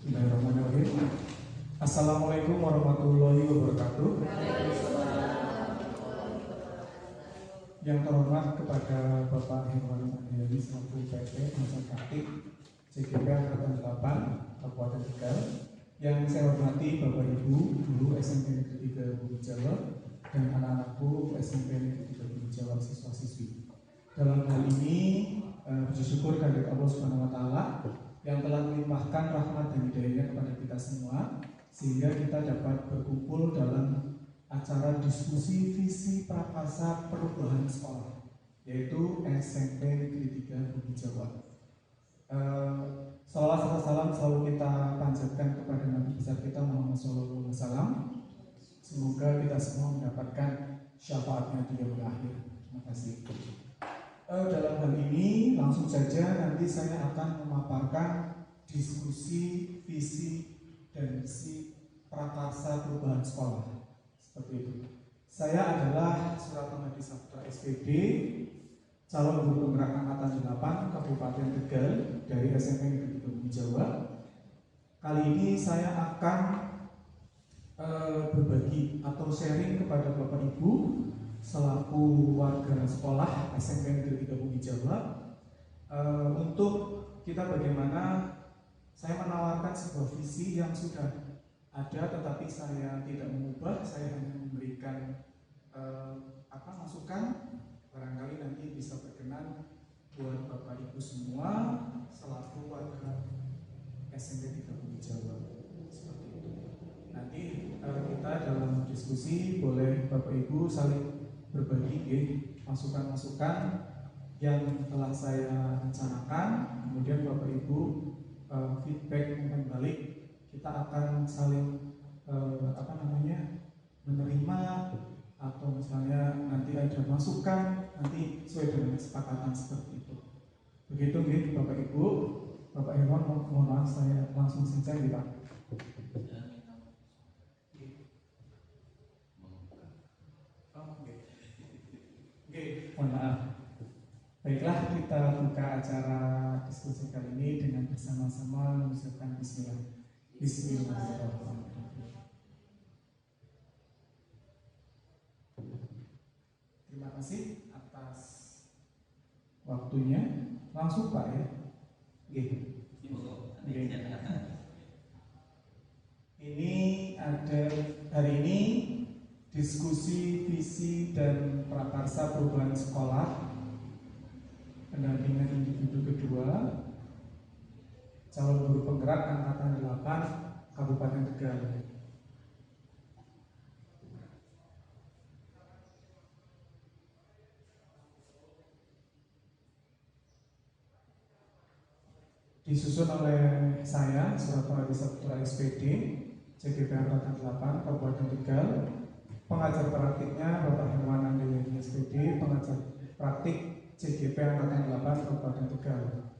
Bismillahirrahmanirrahim. Assalamualaikum warahmatullahi wabarakatuh. Yang terhormat kepada Bapak Herwan Andriani selaku PT Pengajar Praktik CGP Angkatan 8 Kabupaten Tegal. Yang saya hormati Bapak Ibu guru SMP Negeri 3 Bumi Jawa dan anak-anakku SMP Negeri 3 Bumi Jawa siswa-siswi. Dalam hal ini bersyukur kehadirat Allah Subhanahu wa taala yang telah melimpahkan rahmat dan hidayahnya kepada kita semua sehingga kita dapat berkumpul dalam acara diskusi visi prakarsa perubahan sekolah yaitu SMP Negeri 3 Bumi Jawa. Salawat serta salam selalu kita panjatkan kepada Nabi besar kita Muhammad SAW. Semoga kita semua mendapatkan syafaatnya di yaumil akhir. Terima kasih. Dalam hal ini langsung saja nanti saya akan memaparkan diskusi visi dan misi prakarsa perubahan sekolah seperti itu. Saya adalah Suratman Hadi Saputra SPD, calon guru penggerak angkatan 8 Kabupaten Tegal dari SMP Negeri 3 Bumi Jawa. Kali ini saya akan berbagi atau sharing kepada Bapak Ibu selaku warga sekolah SMP Negeri 3 Bumi Jawa untuk kita bagaimana saya menawarkan sebuah visi yang sudah ada tetapi saya tidak mengubah, saya hanya memberikan masukan, barangkali nanti bisa berkenan buat Bapak Ibu semua selaku warga SMP 3 Bumi Jawa seperti itu. Nanti kita dalam diskusi boleh Bapak Ibu saling berbagi masukan-masukan yang telah saya rencanakan, kemudian Bapak Ibu feedback umpan balik, kita akan saling menerima atau misalnya nanti ada masukan nanti sesuai dengan kesepakatan seperti itu. Begitu gitu Bapak Ibu. Bapak Herwan, mohon maaf saya langsung saja Pak. Mohon maaf. Baiklah, kita buka acara diskusi kali ini dengan bersama-sama mengucapkan bismillah. Bismillahirrahmanirrahim. Terima kasih atas waktunya. Langsung Pak ya. Ini ada hari ini diskusi visi dan prakarsa perubahan sekolah pendampingan individu kedua calon guru penggerak angkatan 8 Kabupaten Tegal. Disusun oleh saya Suratman Hadi Saputra SPD CGP angkatan 8 Kabupaten Tegal. Pengajar praktiknya Bapak Herwan Andriani SPD, pengajar praktik CGP angkatan 8 Kabupaten Tegal.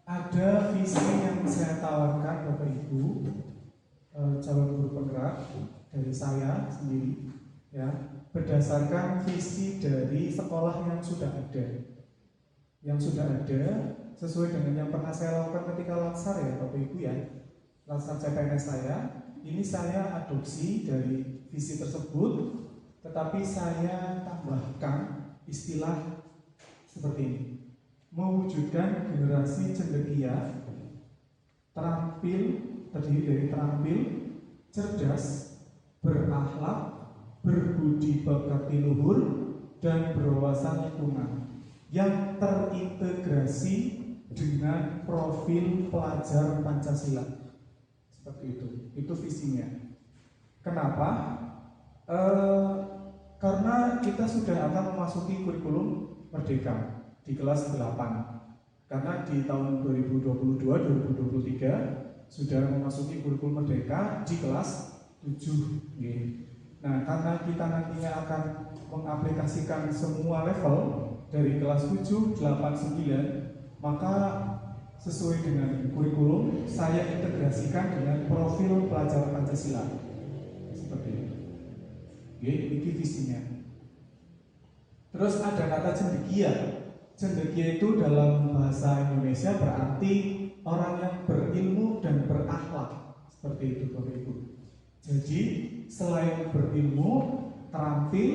Ada visi yang saya tawarkan Bapak Ibu calon guru penggerak dari saya sendiri ya, berdasarkan visi dari sekolah yang sudah ada. Yang sudah ada sesuai dengan yang pernah saya lakukan ketika laksar ya Bapak Ibu ya. Laksar CPNS saya, ini saya adopsi dari visi tersebut, tetapi saya tambahkan istilah seperti ini: mewujudkan generasi cendekia, terdiri dari terampil, cerdas, berakhlak, berbudi pekerti luhur, dan berwawasan lingkungan yang terintegrasi dengan profil pelajar Pancasila. Seperti itu visinya. Kenapa? Karena kita sudah akan memasuki kurikulum Merdeka di kelas 8. Karena di tahun 2022-2023 sudah memasuki kurikulum Merdeka di kelas 7. Nah, karena kita nantinya akan mengaplikasikan semua level dari kelas 7, 8, 9, maka sesuai dengan kurikulum saya integrasikan dengan profil pelajar Pancasila seperti itu. Ini visinya. Terus ada kata cendekia. cendekia itu dalam bahasa Indonesia berarti orang yang berilmu dan berakhlak. Seperti itu Bapak Ibu. Jadi selain berilmu, terampil,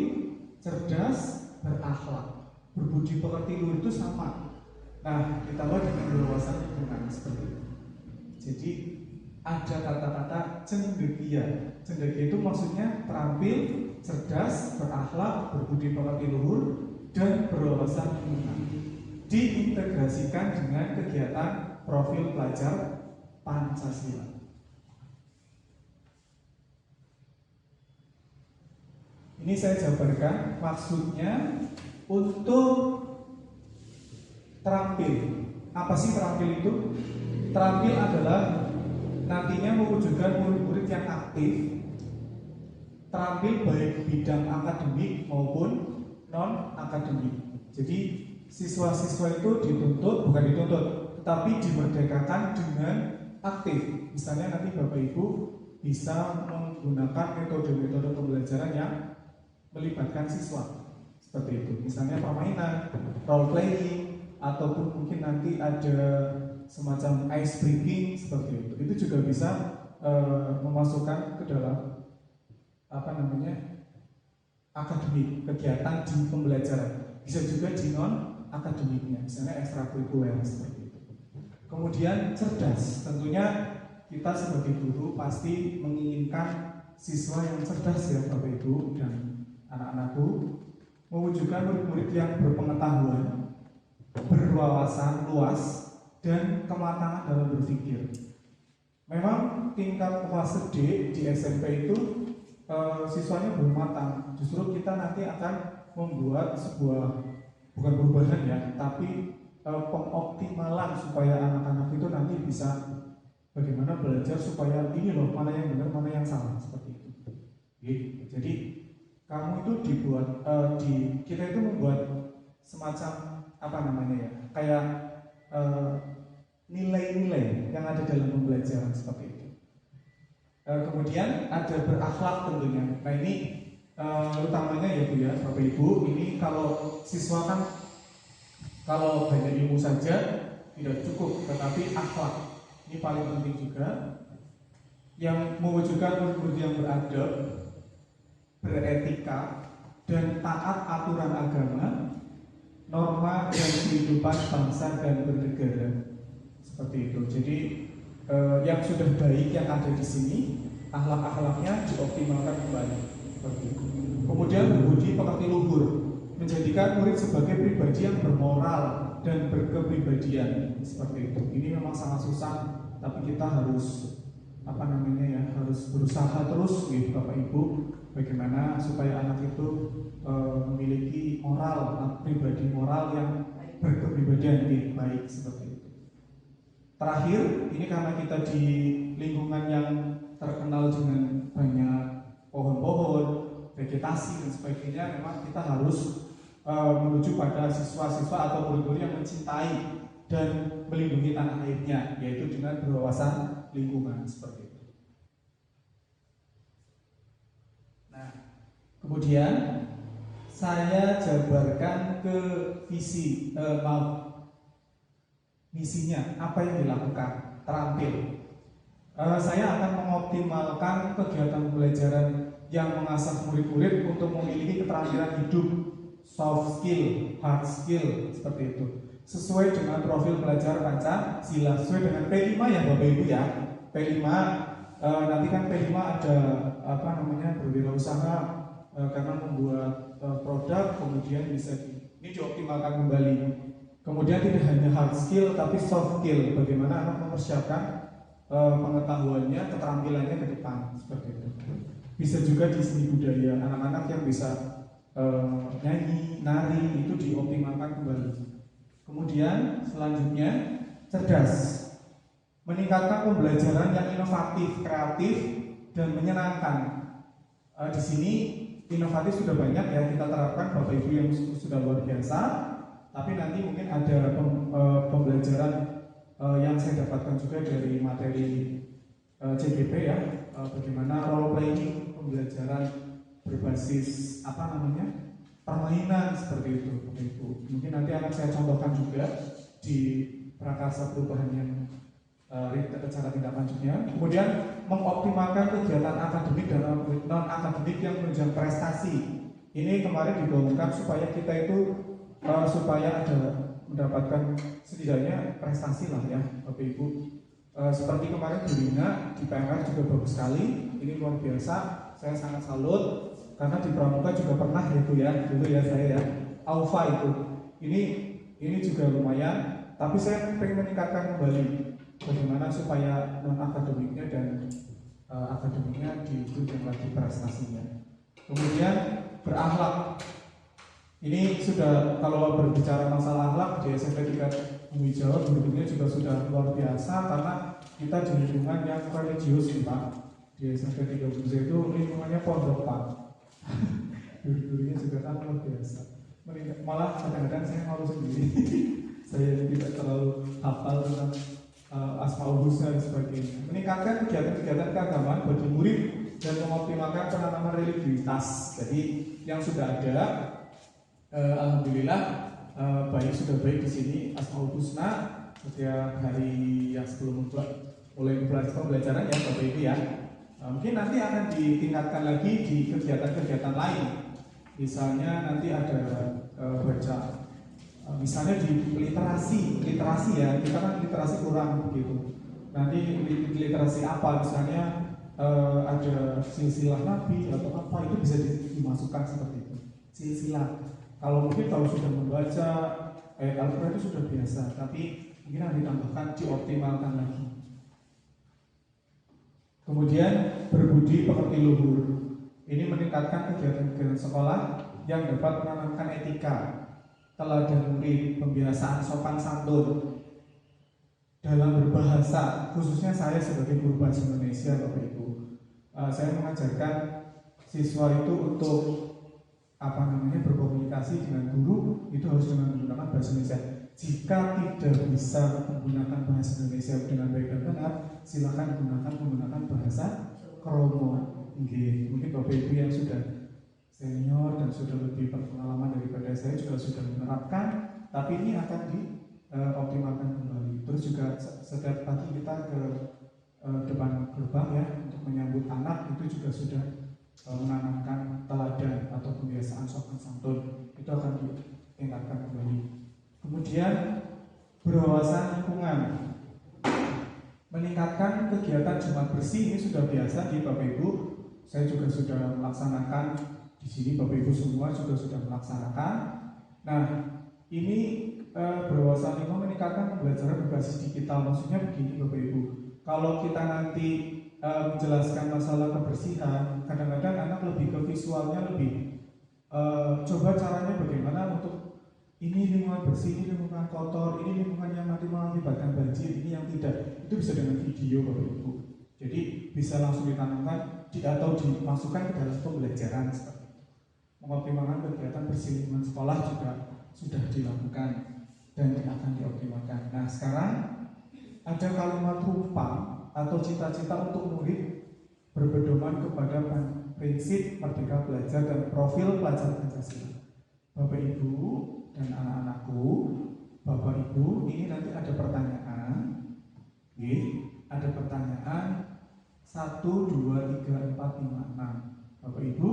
cerdas, berakhlak, berbudi pekerti luhur itu sama. Nah, ditambah dengan berwawasan lingkungan seperti itu. Jadi ada kata-kata cendekia. Cendekia itu maksudnya terampil, cerdas, berakhlak, berbudi pekerti luhur, dan berwawasan lingkungan. Diintegrasikan dengan kegiatan profil pelajar Pancasila. Ini saya jabarkan maksudnya untuk terampil. Apa sih terampil itu? Terampil adalah nantinya mewujudkan murid-murid yang aktif, terampil baik bidang akademik maupun non-akademik. Jadi siswa-siswa itu bukan dituntut, tetapi dimerdekakan dengan aktif. Misalnya nanti Bapak Ibu bisa menggunakan metode-metode pembelajaran yang melibatkan siswa seperti itu, misalnya permainan, role playing, ataupun mungkin nanti ada semacam ice breaking seperti itu juga bisa memasukkan ke dalam akademik, kegiatan di pembelajaran. Bisa juga di non akademiknya, misalnya ekstrakurikuler seperti itu. Kemudian cerdas, tentunya kita sebagai guru pasti menginginkan siswa yang cerdas ya Bapak Ibu dan anak-anakku, mewujudkan murid-murid yang berpengetahuan, berwawasan luas, dan kematangan dalam berpikir. Memang tingkat fase D di SMP itu siswanya belum matang. Justru kita nanti akan membuat sebuah, bukan perubahan ya, tapi pengoptimalan supaya anak-anak itu nanti bisa bagaimana belajar supaya ini loh mana yang benar, mana yang salah seperti itu. Jadi kamu itu kita itu membuat semacam kayak nilai-nilai yang ada dalam pembelajaran seperti itu. Kemudian ada berakhlak tentunya. Nah ini utamanya ya Bu ya, Bapak Ibu, ini kalau siswa kan kalau banyak ilmu saja tidak cukup, tetapi akhlak ini paling penting juga, yang mewujudkan murid-murid yang beradab, beretika, dan taat aturan agama, norma dan kehidupan bangsa dan bernegara seperti itu. Jadi yang sudah baik yang ada di sini, akhlak-akhlaknya dioptimalkan kembali seperti itu. Kemudian berbudi pekerti luhur, menjadikan murid sebagai pribadi yang bermoral dan berkepribadian seperti itu. Ini memang sangat susah, tapi kita harus harus berusaha terus gitu Bapak Ibu, bagaimana supaya anak itu memiliki moral, pribadi moral yang berkepribadian baik seperti itu. Terakhir, ini karena kita di lingkungan yang terkenal dengan banyak pohon-pohon, vegetasi dan sebagainya, memang kita harus menuju pada siswa-siswa atau murid-murid yang mencintai dan melindungi tanah airnya, yaitu dengan berwawasan lingkungan seperti itu. Nah, kemudian saya jabarkan ke misinya, apa yang dilakukan, terampil. Saya akan mengoptimalkan kegiatan pembelajaran yang mengasah murid-murid untuk memiliki keterampilan hidup, soft skill, hard skill, seperti itu, sesuai dengan profil pelajar Pancasila, sesuai dengan P5 ya Bapak Ibu ya. P5 nanti kan P5 ada berwirausaha karena membuat produk, kemudian bisa ini dioptimalkan kembali. Kemudian tidak hanya hard skill tapi soft skill, bagaimana anak mempersiapkan pengetahuannya, keterampilannya ke depan seperti itu. Bisa juga di seni budaya, anak-anak yang bisa nyanyi, nari itu dioptimalkan kembali. Kemudian selanjutnya cerdas, meningkatkan pembelajaran yang inovatif, kreatif, dan menyenangkan. Di sini inovatif sudah banyak ya kita terapkan Bapak Ibu yang sudah luar biasa. Tapi nanti mungkin ada pembelajaran yang saya dapatkan juga dari materi CGP ya, bagaimana role playing, pembelajaran berbasis permainan seperti itu Bapak Ibu. Mungkin nanti akan akan saya contohkan juga di prakarsa perubahan yang cara tindak lanjutnya. Kemudian mengoptimalkan kegiatan akademik dan non akademik yang menunjang prestasi. Ini kemarin digaungkan supaya kita itu supaya ada mendapatkan setidaknya prestasi lah ya Bapak Ibu. Seperti kemarin Bu Lina di PMR juga bagus sekali. Ini luar biasa. Saya sangat salut karena di Pramuka juga pernah itu ya dulu ya saya ya Alfa itu. Ini juga lumayan. Tapi saya ingin meningkatkan kembali bagaimana supaya non akademiknya dan akademiknya ditunjang lagi prestasinya. Kemudian berakhlak. Ini sudah kalau berbicara masalah akhlak di SMP 3 Bumi Jawa guru-gurunya juga sudah luar biasa karena kita di lingkungan yang religius nih Pak. Di SMP 3 Bumi Jawa itu lingkungannya pondok Pak. Guru-gurunya juga kan luar biasa. Malah kadang-kadang saya malu sendiri. Saya tidak terlalu hafal tentang Asmaul Husna dan sebagainya. Meningkatkan kegiatan-kegiatan keagamaan bagi murid dan mengoptimalkan penanaman religiusitas. Jadi yang sudah ada, alhamdulillah baik sudah baik di sini Asmaul Husna setiap hari yang sebelum mulai pembelajaran ya Bapak Ibu ya. Mungkin nanti akan ditingkatkan lagi di kegiatan-kegiatan lain. Misalnya nanti ada baca. Misalnya di literasi ya, kita kan literasi kurang begitu. Nanti literasi apa, misalnya ada silsilah Nabi atau apa itu bisa dimasukkan seperti itu. Silsilah. Kalau sudah membaca ayat Al-Quran itu sudah biasa, tapi mungkin harus ditambahkan, dioptimalkan lagi. Kemudian berbudi pekerti luhur. Ini meningkatkan kegiatan-kegiatan sekolah yang dapat menanamkan etika, teladan murid, pembiasaan sopan santun dalam berbahasa, khususnya saya sebagai guru bahasa Indonesia Bapak Ibu. Saya mengajarkan siswa itu untuk berkomunikasi dengan guru itu harus dengan menggunakan bahasa Indonesia. Jika tidak bisa menggunakan bahasa Indonesia dengan baik dan benar, silakan menggunakan bahasa kromo. Mungkin Bapak Ibu yang sudah senior dan sudah lebih berpengalaman daripada saya juga sudah menerapkan, tapi ini akan dioptimalkan kembali. Terus juga setiap pagi kita ke depan gerbang ya untuk menyambut anak itu juga sudah menanamkan teladan atau kebiasaan sopan santun, itu akan ditingkatkan kembali. Kemudian berwawasan lingkungan, meningkatkan kegiatan Jumat bersih ini sudah biasa di Bapak Ibu. Saya juga sudah melaksanakan di sini, Bapak Ibu semua juga sudah melaksanakan. Nah, ini berwawasan lingkungan meningkatkan pembelajaran berbasis digital. Maksudnya begini Bapak Ibu, kalau kita nanti menjelaskan masalah kebersihan, kadang-kadang anak lebih ke visualnya lebih. Coba caranya bagaimana untuk ini lingkungan bersih, ini lingkungan kotor, ini lingkungan yang nanti mengakibatkan banjir, ini yang tidak. Itu bisa dengan video Bapak Ibu. Jadi bisa langsung ditanamkan atau dimasukkan ke dalam pembelajaran seperti itu. Mengoptimalkan kegiatan bersih lingkungan sekolah juga sudah dilakukan dan akan dioptimalkan. Nah sekarang ada kalimat rupa atau cita-cita untuk murid berpedoman kepada prinsip merdeka belajar dan profil pelajar Pancasila. Bapak Ibu dan anak-anakku, Bapak Ibu, ini nanti ada pertanyaan. Ada pertanyaan 1, 2, 3, 4, 5, 6. Bapak Ibu,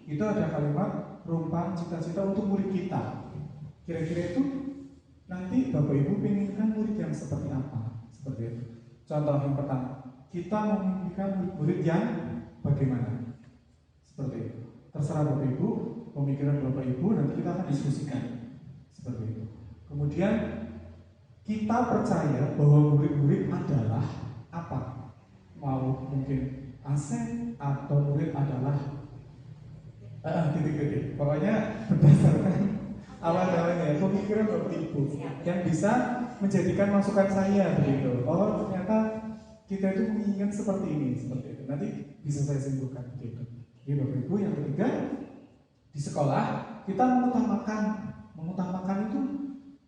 itu ada kalimat rumpang cita-cita untuk murid kita. Kira-kira itu nanti Bapak Ibu inginkan murid yang seperti apa? Seperti itu. Contoh yang pertama, kita memimpikan murid yang bagaimana? Seperti itu. Terserah Bapak Ibu, pemikiran Bapak Ibu, nanti kita akan diskusikan. Seperti itu. Kemudian kita percaya bahwa murid-murid adalah apa? Mau mungkin asing atau murid adalah titik-titik. Pokoknya berdasarkan awal-awalnya pemikiran Bapak Ibu yang bisa menjadikan masukan saya begitu. Oh ternyata kita itu menginginkan seperti ini, seperti itu. Nanti bisa saya simpulkan begitu. Jadi Bapak Ibu, yang ketiga di sekolah kita mengutamakan itu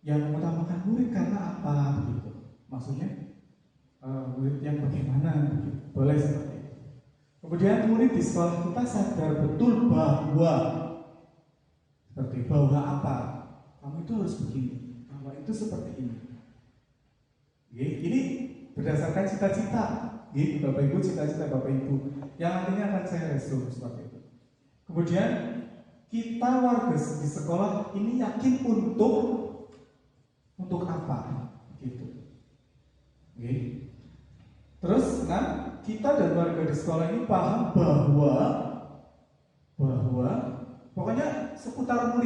yang mengutamakan murid karena apa begitu. Maksudnya murid yang bagaimana begitu. Boleh seperti itu. Kemudian murid di sekolah kita sadar betul bahwa seperti bahwa apa? kamu itu harus begini, kamu itu seperti ini. Ini berdasarkan cita-cita, Bapak Ibu, cita-cita Bapak Ibu yang nantinya akan saya resume seperti itu. Kemudian kita warga di sekolah ini yakin untuk apa, gitu. Terus kan kita dan warga di sekolah ini paham bahwa pokoknya seputar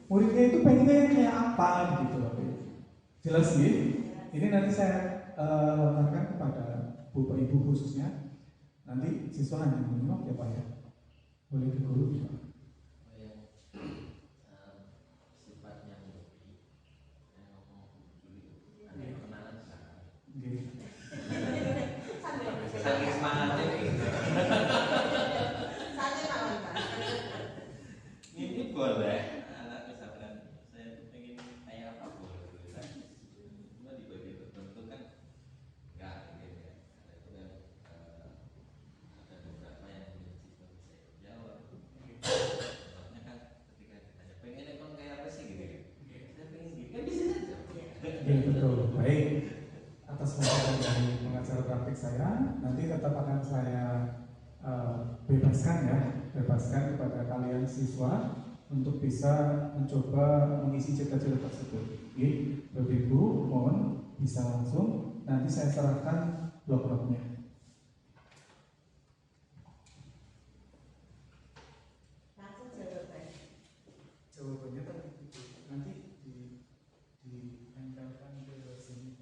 muridnya itu pengennya kayak apa gitu loh. Jelas ini nanti saya lontarkan kepada Bapak Ibu khususnya. Nanti siswa hanya menyimak ya Pak ya. Boleh ke guru bisa. Sifatnya saking semangatnya ini boleh anak misalkan saya pengen kayak apa boleh cuma di bagian tertentu kan enggak gitu ya karena itu kan ada beberapa yang bisa jawab soalnya kan ketika ditanya pengen emang kayak apa sih gitu ya saya pengen gitu kan bisa saja betul, baik. Atas masukan dari pengajar praktik saya, nanti tetap akan saya bebaskan kepada kalian siswa untuk bisa mencoba mengisi cita-cita tersebut. Bapak Ibu, mohon bisa langsung. Nanti saya serahkan blok-bloknya. Langsung jawabannya. Jawabannya nanti ditempelkan ke sini.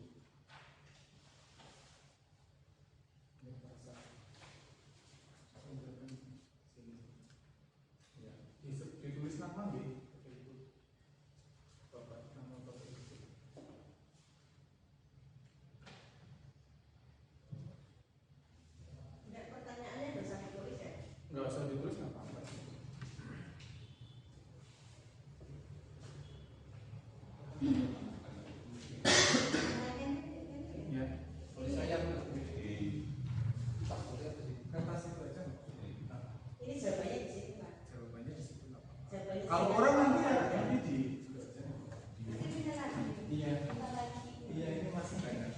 Ditulis nama Bapak, nama Bapak Ibu. Enggak, pertanyaannya nggak usah ditulis ya? Nggak usah ditulis, nggak apa-apa. Ya, tulis saya di kertas itu aja. Ini jawabannya di situ Pak. Jawabannya di situ nggak apa-apa. Jawabannya Kalau di orang situ. nanti ada nanti di Nanti bisa lagi. iya, Kita lagi. iya ini masih banyak.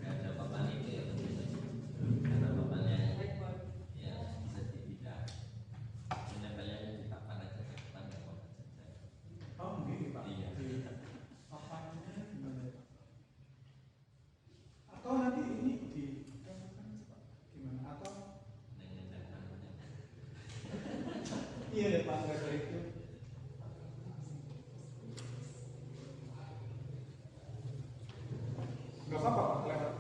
ada papan itu ya karena papannya ya bisa tidak menempelnya di papan aja ke depan ya Pak. Oh mungkin Pak. Iya. Papannya gimana? Atau nanti ini di gimana? Atau iya deh Pak, nggak kayak itu. Nggak apa-apa Pak, lewat.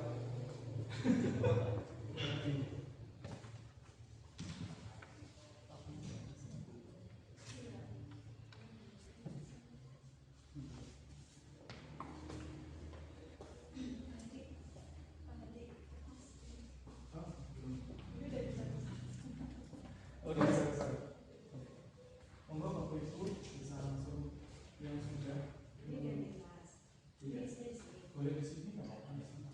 Oh, udah bisa selesai. Monggo Bapak Ibu bisa langsung yang sudah. Iya. Boleh di sini nggak apa-apa di sini.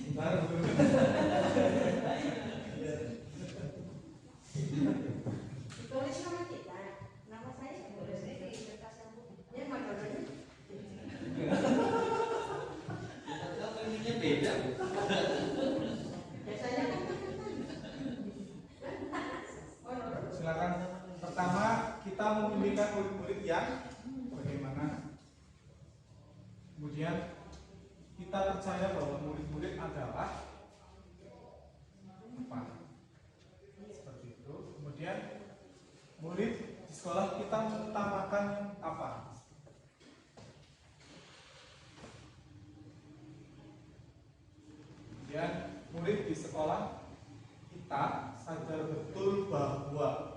Sebentar. Tulis nama kita. Nama saya tulis di kertas yang putih. Ya mana dulu? Kalau ininya beda Bu. Biasanya kan Silakan. Pertama kita memilihkan murid-murid yang bagaimana. Kemudian kita percaya bahwa murid-murid adalah apa? Seperti itu. Kemudian murid di sekolah kita mengutamakan apa? Kemudian murid di sekolah kita sadar betul bahwa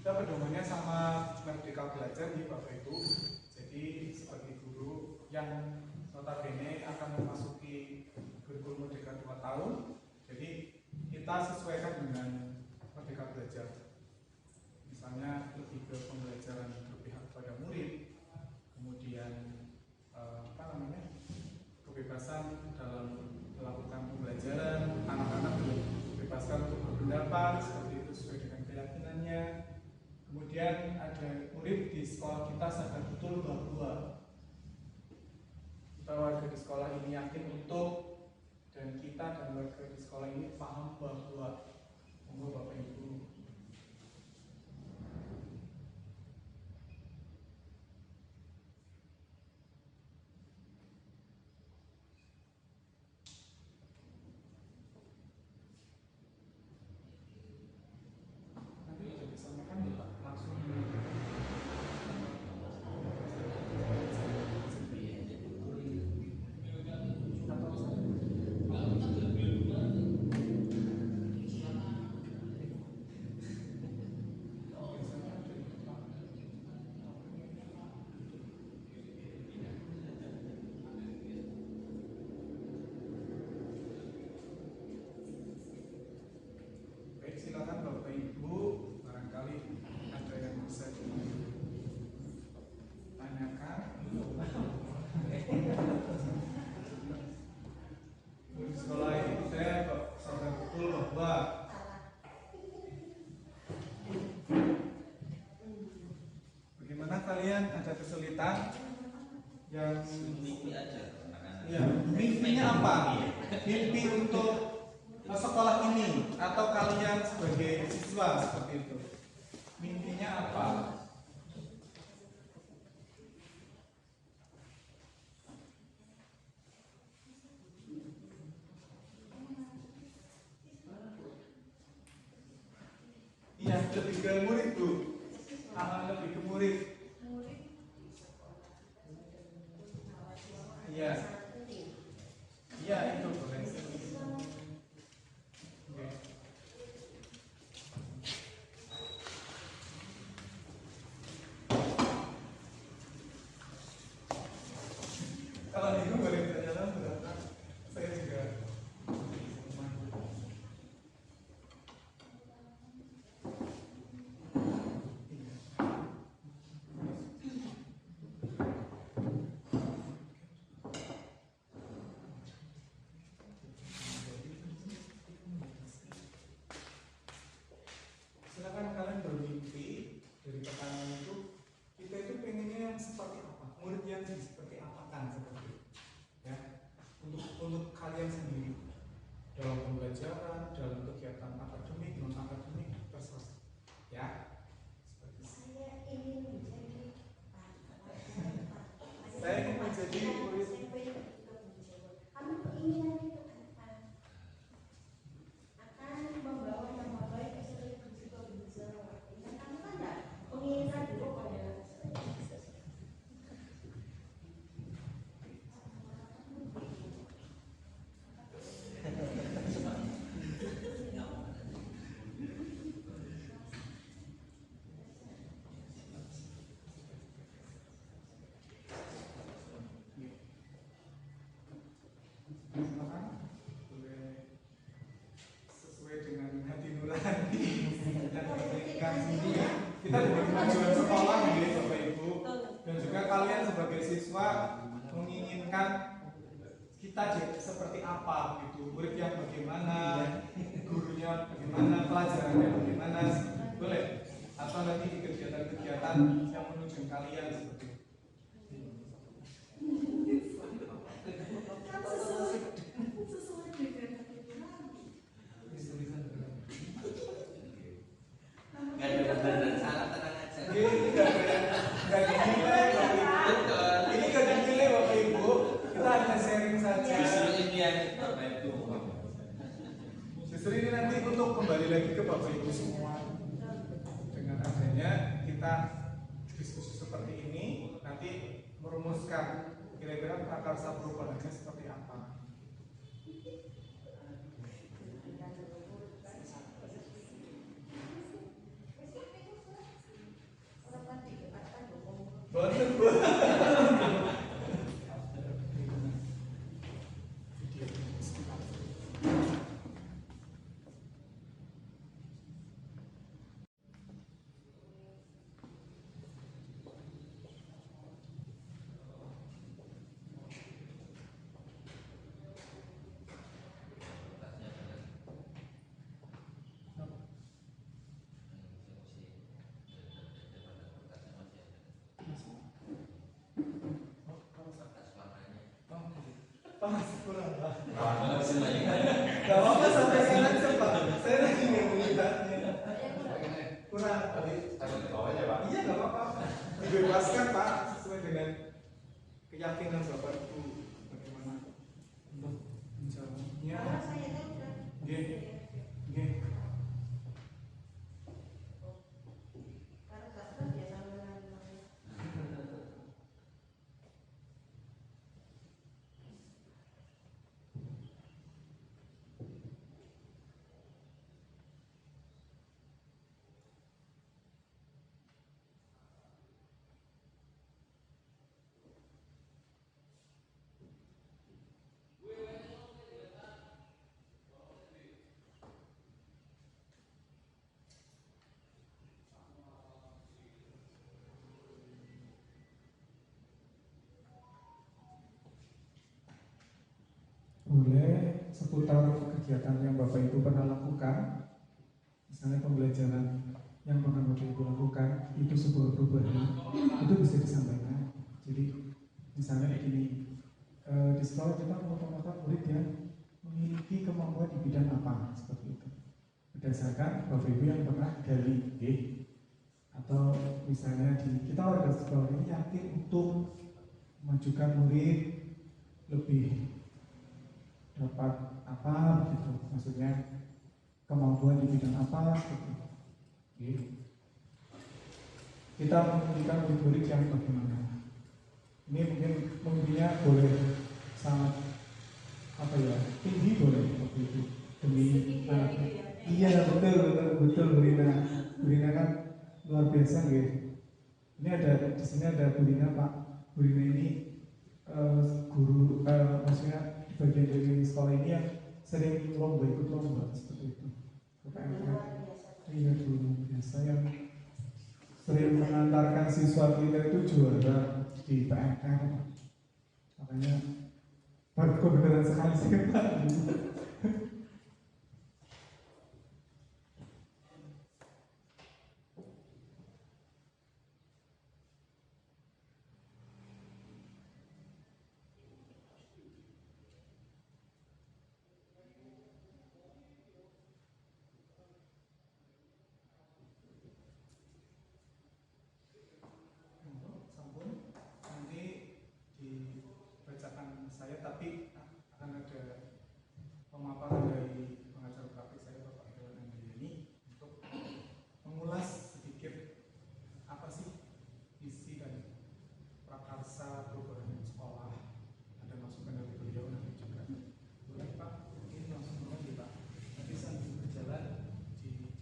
kita pedomannya sama Merdeka Belajar nih Bapak Ibu. Jadi sebagai guru yang notabene akan memasuki kurikulum Merdeka 2 tahun. Jadi kita sesuaikan dengan Merdeka Belajar. Misalnya lebih ke pembelajaran berpihak pada murid, kemudian kebebasan dalam melakukan pembelajaran, anak-anak dibebaskan untuk berpendapat seperti itu sesuai dengan keyakinannya. Kemudian ada murid di sekolah kita sadar betul bahwa kita warga di sekolah ini yakin untuk, dan kita dan warga di sekolah ini paham bahwa Bapak Ibu silakan Bapak Ibu, barangkali ada yang bisa ditanyakan. Di sekolah ini saya sadar betul bahwa bagaimana kalian ada kesulitan yang mimpi aja. ya, mimpinya apa? Mimpi untuk sekolah ini atau kalian sebagai siswa seperti itu, mimpinya apa? Iya, lebih ke murid Bu, lebih ke murid. Iya, iya itu boleh. Kalau itu boleh berjalan berapa? Saya juga. Silakan kalian bermimpi dari pertanyaan itu. Kita itu pengennya yang seperti apa? Murid yang seperti apa kan seperti itu. Ya, untuk kalian sendiri dalam pembelajaran, dalam kegiatan akademik, non akademik, terserah. Ya, seperti itu. Saya ingin menjadi murid. Sesuai dengan hati nurani dan pendidikan sendiri, kita diberi kemajuan sekolah gitu Bapak Ibu, dan juga kalian sebagai siswa menginginkan kita seperti apa gitu, murid yang bagaimana, gurunya bagaimana, pelajarannya bagaimana, boleh, atau nanti di kegiatan-kegiatan yang menunjukkan kalian seperti itu. Gak ada benar dan salah, tenang aja. Ini gak dinilai Bapak Ibu. Ini gak dinilai Bapak Ibu. Kita hanya sharing saja. Justru ini yang Bapak Ibu. Justru ini nanti untuk kembali lagi ke Bapak Ibu semua. Dengan adanya kita diskusi seperti ini, nanti merumuskan kira-kira prakarsa perubahannya seperti apa. Boten Bu. kurang Pak. Kalau semuanya Gak apa-apa sampaikan aja Pak. Saya lagi nggak melihatnya. Kurang. Taruh di bawah aja, Pak. Iya gak apa-apa. Dibebaskan Pak sesuai dengan keyakinan Bapak Ibu. Bagaimana untuk menjawabnya? Kalau saya tahu udah. Nggih. Nggih. Kalau sastra biasa mengenal. Boleh seputar kegiatan yang Bapak Ibu pernah lakukan, misalnya pembelajaran yang pernah Bapak Ibu lakukan itu sebuah perubahan, itu bisa disampaikan. Jadi misalnya begini, di sekolah kita mengutamakan murid yang memiliki kemampuan di bidang apa, seperti itu. Berdasarkan Bapak Ibu yang pernah gali, atau misalnya kita warga sekolah ini yakin untuk memajukan murid lebih dapat apa gitu, maksudnya kemampuan di bidang apa seperti itu. Kita memiliki murid-murid yang bagaimana. Ini mungkin mungkinnya boleh sangat apa ya, tinggi boleh seperti itu demi anaknya. Iya betul Bu Rina kan luar biasa gitu. Ini ada di sini ada Bu Rina Pak. Bu Rina ini guru, maksudnya bagian dari sekolah ini yang sering ikut lomba seperti itu. Iya dulu biasa yang sering mengantarkan siswa kita itu juara di PMR. Makanya baru kebenaran sekali sih Pak. Tapi akan ada pemaparan dari pengajar praktik saya Bapak Dewan Andriani untuk mengulas sedikit apa sih isi dan prakarsa perubahan sekolah. Ada masukan dari beliau nanti juga. Boleh Pak, ini langsung mulai Pak. Nanti sambil berjalan di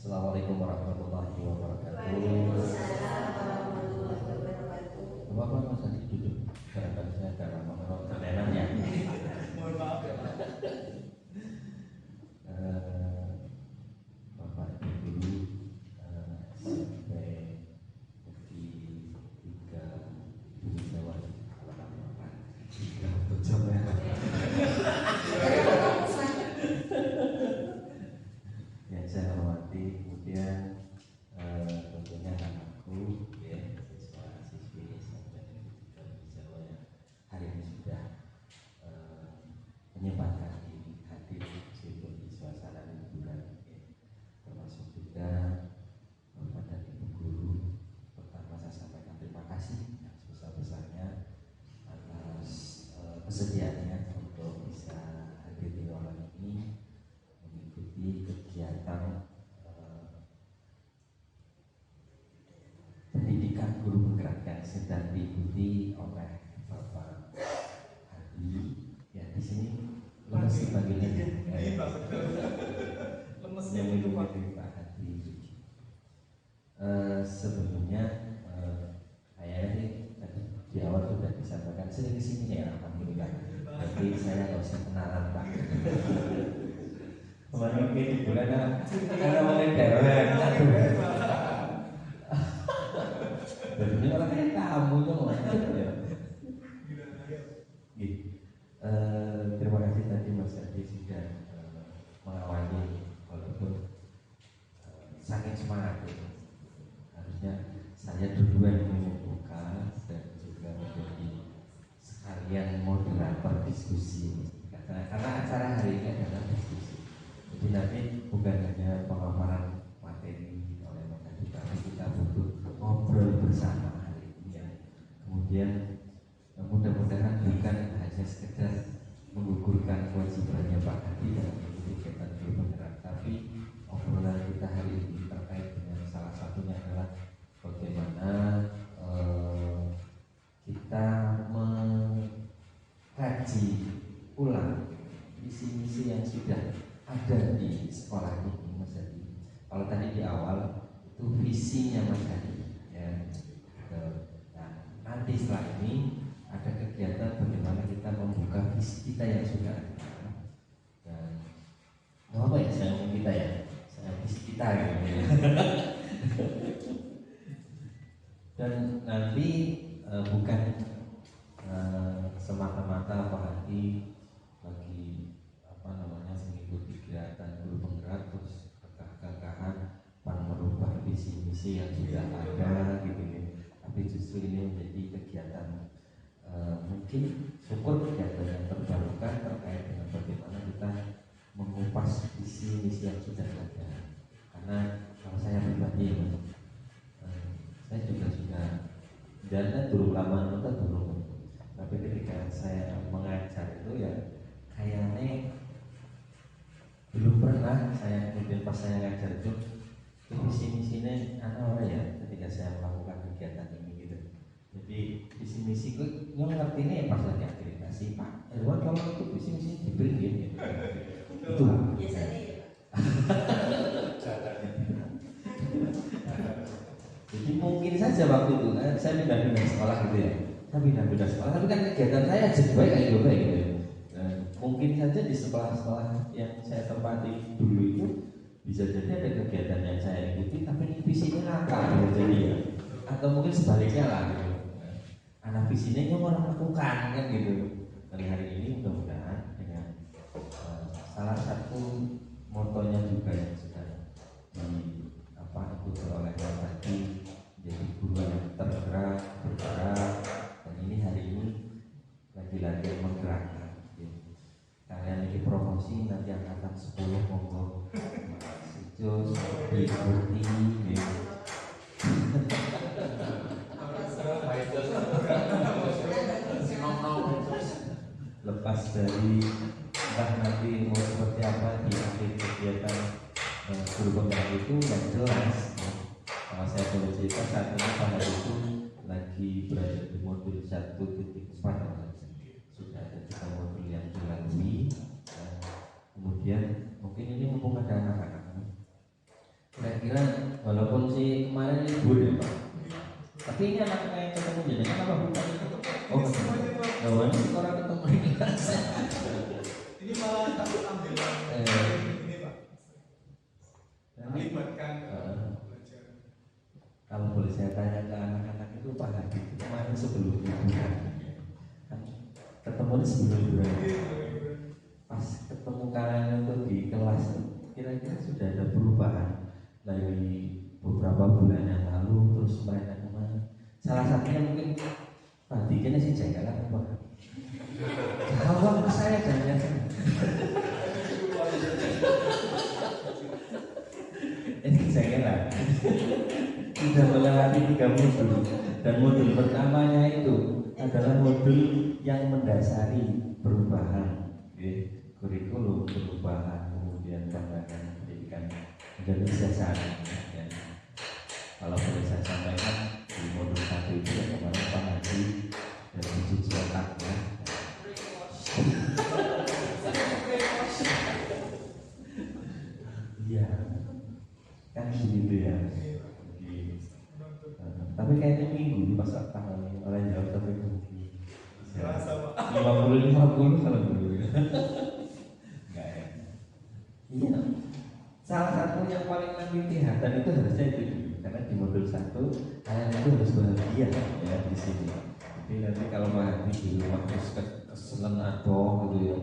Assalamualaikum warahmatullahi wabarakatuh. Bapak Mas Adi duduk. Barangkali saya agak lama menolak kerenannya. mohon maaf ya Pak. Bapak Ibu guru SMP Negeri 3 Bumi Jawa Bapak 3 Bojong ya. Yang saya hormati, kemudian tentunya anakku, ya, siswa-siswi SMP Negeri 3 Bumi Jawa yang hari ini sudah menyempatkan diri hadir meskipun di suasana liburan, ya. Termasuk juga Bapak dan Ibu guru. Pertama saya sampaikan terima kasih yang sebesar-besarnya atas kesediaannya untuk bisa hadir di ruangan ini mengikuti kegiatan pendidikan guru bergerak yang sedang diikuti oleh Bapak Hadi. Ya di sini lemes panggilannya. Lemesnya Yang itu Pak. mengikuti Pak Hadi. Sebelumnya saya ini tadi di awal sudah disampaikan sering kesini ya alhamdulillah. Tapi saya nggak usah kenalan Pak. Kemarin ini bulan karena mulai dewek. Jadi orangnya tamu tuh ya. Gitu. kewajibannya Pak Hadi dalam mengikuti kegiatan guru penggerak, tapi obrolan kita hari ini terkait dengan salah satunya adalah bagaimana kita mengkaji ulang visi-misi yang sudah ada di sekolah ini, Mas Hadi. Kalau tadi di awal itu visinya Mas Hadi, ya. Nah, nanti setelah ini ada kegiatan bagaimana kita membuka visi kita yang sudah ada. Dan apa ya saya ngomong kita ya, saya visi kita gitu ya. Dan nanti bukan semata-mata Pak Hadi bagi mengikuti kegiatan guru penggerak terus kegagahan merubah visi-misi yang sudah ada gitu ya. Tapi justru ini menjadi kegiatan mungkin syukur kegiatan yang terbarukan terkait dengan bagaimana kita mengupas visi-misi yang sudah ada. Karena kalau saya pribadi saya juga sudah dan belum lama itu belum, tapi ketika saya mengajar itu ya kayaknya belum pernah saya kemudian pas saya ngajar itu visi-misinya apa ya ketika saya melakukan kegiatan ini gitu. Jadi visi-misi itu yang ngerti ini ya pas lagi akreditasi Pak Irwan kalau itu visi-misi diberi gitu. Itu Biasanya ya jadi mungkin saja waktu itu saya pindah-pindah sekolah gitu ya. Saya pindah-pindah sekolah tapi kan kegiatan saya jadi baik gitu ya. Mungkin saja di sekolah-sekolah yang saya tempati dulu itu bisa jadi ada kegiatan yang saya ikuti tapi visinya nakal gitu jadi ya. Atau mungkin sebaliknya lah gitu. Anak visinya yang orang lakukan kan gitu. Dan hari ini mudah-mudahan dengan salah satu motonya juga yang sudah ikuti oleh Pak Hadi menjadi guru yang tergerak, bergerak, dan ini hari ini lagi-lagi menggerakkan. Kalian ini promosi nanti angkatan 10 monggo sejus diikuti lepas dari entah nanti mau seperti apa di akhir kegiatan guru penggerak itu yang jelas. Kalau saya boleh cerita saat ini Pak Hadi itu lagi berada di modul 1.4 sudah ada 3 modul yang dilalui. Kemudian mungkin ini mumpung ada anak-anak, kira-kira walaupun si kemarin libur ya Pak, tapi ini anak-anak yang ketemu jenengan apa bukan? Oh kawan orang ketemu ini Ini malah takut ambil ini Pak. Melibatkan belajar. Kalau boleh saya tanya ke anak-anak itu Pak Hadi kemarin sebelum liburan ketemu sebelum liburan pas ketemu kalian itu di kelas kira-kira sudah ada perubahan dari beberapa bulan yang lalu terus mereka kemana? Salah satunya mungkin Pak Hadi kayaknya sih jengkelan apa? Jawab ke saya jangan ini jengkelan sudah melewati 3 modul dan modul pertamanya itu adalah modul yang mendasari perubahan kurikulum, perubahan kemudian pengembangan pendidikan Indonesia saat ini. Dan kalau boleh saya sampaikan di modul 1 itu yang kemarin Pak Hadi dan uji cetaknya iya kan begitu ya. Tapi kayaknya minggu di masa tahun ini orang jauh sampai minggu 50 kalau dulu enggak ya. Iya. Salah satu yang paling nanti kelihatan itu harusnya itu karena di modul 1 kalian itu harus bahagia ya di sini. Jadi nanti kalau Pak Hadi di rumah terus keselen atau gitu ya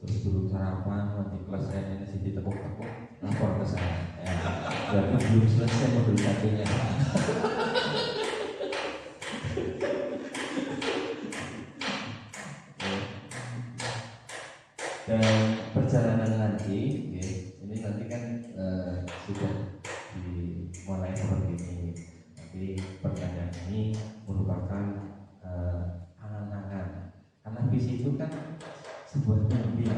terus dulu sarapan nanti kelas lainnya masih ditepuk-tepuk lapor ke saya ya. Berarti belum selesai modul 1-nya. Dan perjalanan nanti ya, ini nanti kan sudah dimulai seperti ini. Tapi pertanyaan ini merupakan angan-angan karena visi itu kan sebuah mimpi,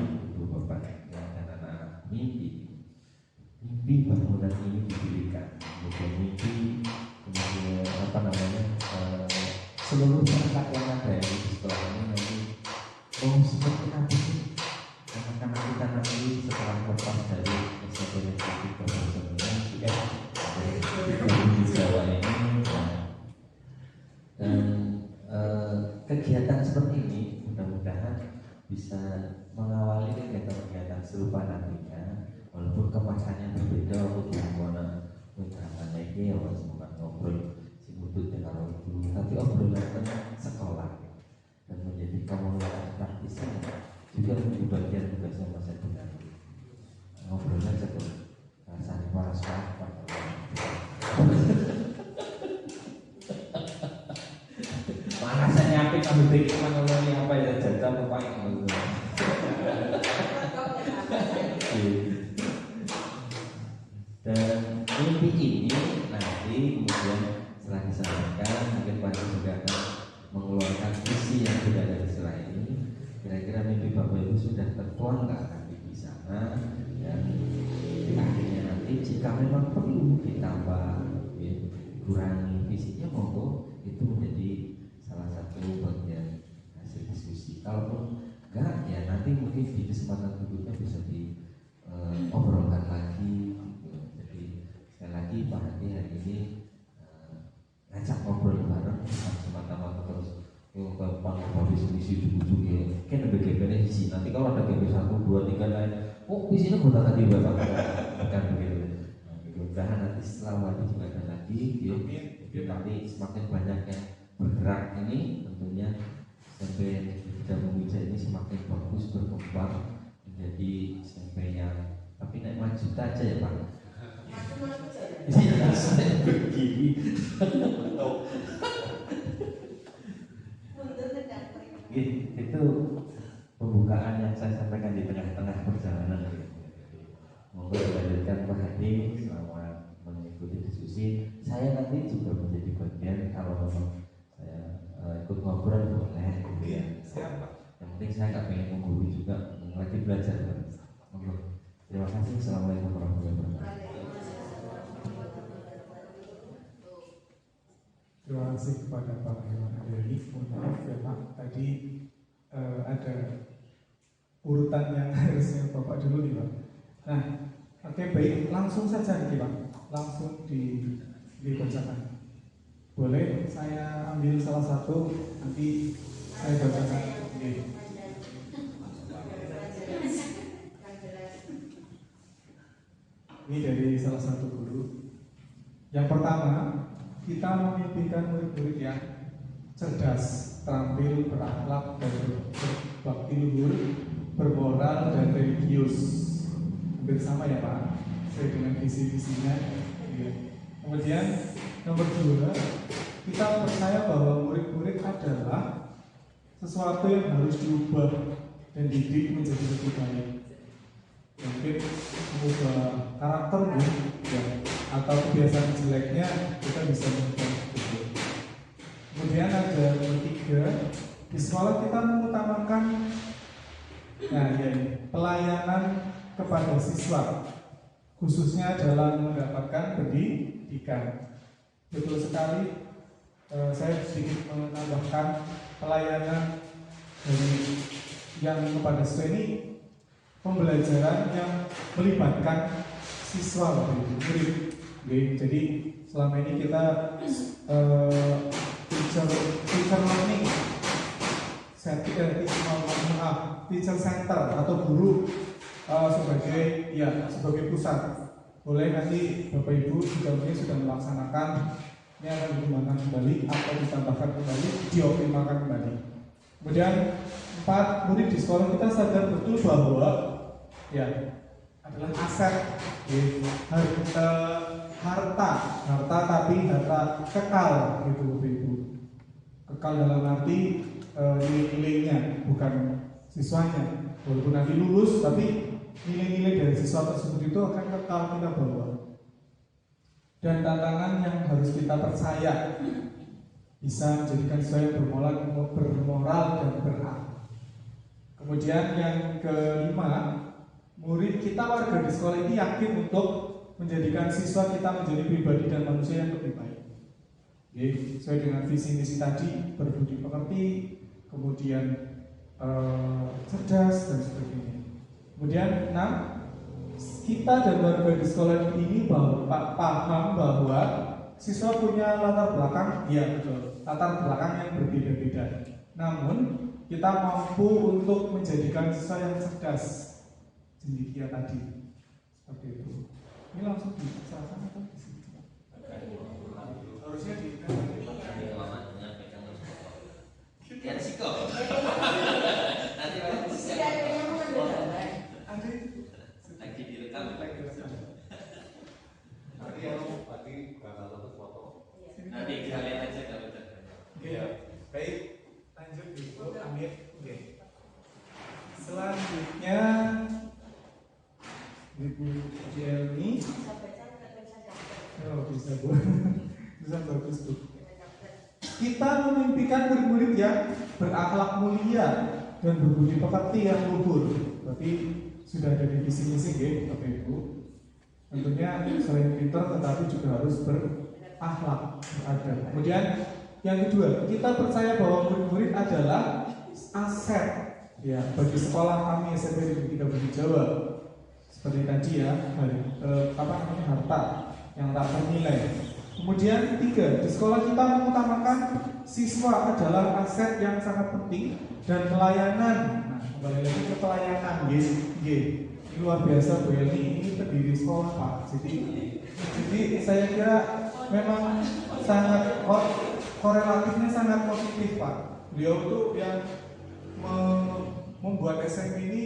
seperti ini mudah-mudahan bisa mengawali kegiatan-kegiatan serupa nantinya, walaupun kemasannya berbeda untuk mana undangan ini ya semoga ngobrol si butuh dengan orang guru, tapi obrolan sekolah dan menjadi komunitas praktisan juga menjadi bagian tugasnya masa depan. Ngobrolnya cukup rasanya panas apa? Mana saya nyampe kamu pikir mana ini apa ya jajah apa yang dan mimpi ini nanti kemudian setelah disampaikan mungkin Pak juga akan mengeluarkan visi yang sudah ada di setelah ini. Kira-kira mimpi Bapak Ibu sudah tertuang nggak nanti di sana? Dan di akhirnya nanti jika memang perlu ditambah kurangi visinya monggo, itu menjadi salah satu bagian hasil diskusi. Kalaupun enggak ya nanti mungkin di kesempatan berikutnya bisa diobrolkan lagi gitu. Jadi sekali lagi Pak Hadi hari ini ngajak ngobrol bareng semata-mata terus yang gampang habis misi ujung-ujung ya kan ada GP-nya sih, nanti kalau ada GP 1, 2, 3 lain visinya gue tak tadi Bapak bukan begitu. Mudah-mudahan nanti setelah waktu juga ada lagi ya, nanti semakin banyak yang bergerak ini tentunya sampai kita memuja ini semakin bagus berkembang menjadi sampai yang tapi naik maju aja ya Pak. Iya saya begini. Itu pembukaan yang saya sampaikan di tengah-tengah perjalanan. Monggo dilanjutkan Pak Hadi selama mengikuti diskusi. Saya nanti juga menjadi bagian kalau memang saya ikut ngobrol boleh. Kemudian yang penting saya nggak pengen menggurui juga, lagi belajar. Monggo. Terima kasih. Assalamualaikum warahmatullahi wabarakatuh. Terima kasih kepada Pak Herman Adeli. Mohon maaf ya Pak, tadi ada urutan yang harusnya Bapak dulu nih Pak. Nah, oke baik, langsung saja nih Pak, langsung dibacakan. Boleh saya ambil salah satu, nanti saya bacakan. Oke. Ini dari salah satu guru. Yang pertama, kita memimpikan murid-murid yang cerdas, terampil, berakhlak, dan berbakti luhur, bermoral dan religius. Hampir sama ya Pak, sesuai dengan visi-visinya. Ya. Kemudian nomor 2, kita percaya bahwa murid-murid adalah sesuatu yang harus diubah dan dididik menjadi lebih baik. Mungkin mengubah karakter ya, atau kebiasaan jeleknya kita bisa mengubah itu. Kemudian ada nomor 3, di sekolah kita mengutamakan pelayanan kepada siswa, khususnya dalam mendapatkan pendidikan. Betul sekali, saya sedikit menambahkan pelayanan dari yang kepada siswa ini pembelajaran yang melibatkan siswa murid. Jadi selama ini kita teacher learning, teacher center atau guru sebagai pusat. Boleh nanti Bapak Ibu juga mungkin sudah melaksanakan, ini akan dikembangkan kembali atau ditambahkan kembali, dioptimalkan kembali. Kemudian 4, murid di sekolah kita sadar betul bahwa adalah aset, harta tapi harta kekal gitu Bapak Ibu. Kekal dalam arti nilai-nilainya, bukan siswanya. Walaupun nanti lulus, tapi nilai-nilai dari siswa tersebut itu akan kekal kita bawa. Dan tantangan yang harus kita percaya bisa menjadikan siswa yang bermoral dan berakhlak. Kemudian yang ke-5, murid kita warga di sekolah ini yakin untuk menjadikan siswa kita menjadi pribadi dan manusia yang lebih baik. Sesuai dengan visi misi tadi, berbudi pekerti, kemudian cerdas dan sebagainya. Kemudian 6, kita dan warga di sekolah ini paham bahwa siswa punya latar belakang, betul, latar belakang yang berbeda-beda. Namun kita mampu untuk menjadikan siswa yang cerdas, cendekia tadi, seperti itu. Ini langsung diserahkan atau di sini? Harusnya di Ya risiko. Nanti Tidak ada yang mengambil gambar. lagi direkam. Nanti bakal dapat foto. Nanti kita lihat aja kalau udah. Oke, baik, lanjut Ibu Amir. Oke. Selanjutnya Ibu Jelmi. Bisa baca, nggak bisa gambar. Oh, bisa Bu. Bisa bagus Bu. Kita memimpikan murid-murid yang berakhlak mulia dan berbudi pekerti yang luhur. Berarti sudah ada di visi misi ya, Bapak Ibu. Tentunya selain pintar tetapi juga harus berakhlak, beradab. Kemudian yang kedua, kita percaya bahwa murid-murid adalah aset ya bagi sekolah kami SMP Negeri 3 Bukit Jawa. Seperti tadi ya, harta yang tak ternilai. Kemudian tiga, di sekolah kita mengutamakan siswa adalah aset yang sangat penting dan pelayanan. Nah, kembali lagi ke pelayanan, Ini luar biasa Bu Eli, ini pendiri sekolah Pak. Jadi saya kira memang sangat korelatifnya sangat positif Pak. Beliau tuh yang membuat SMP ini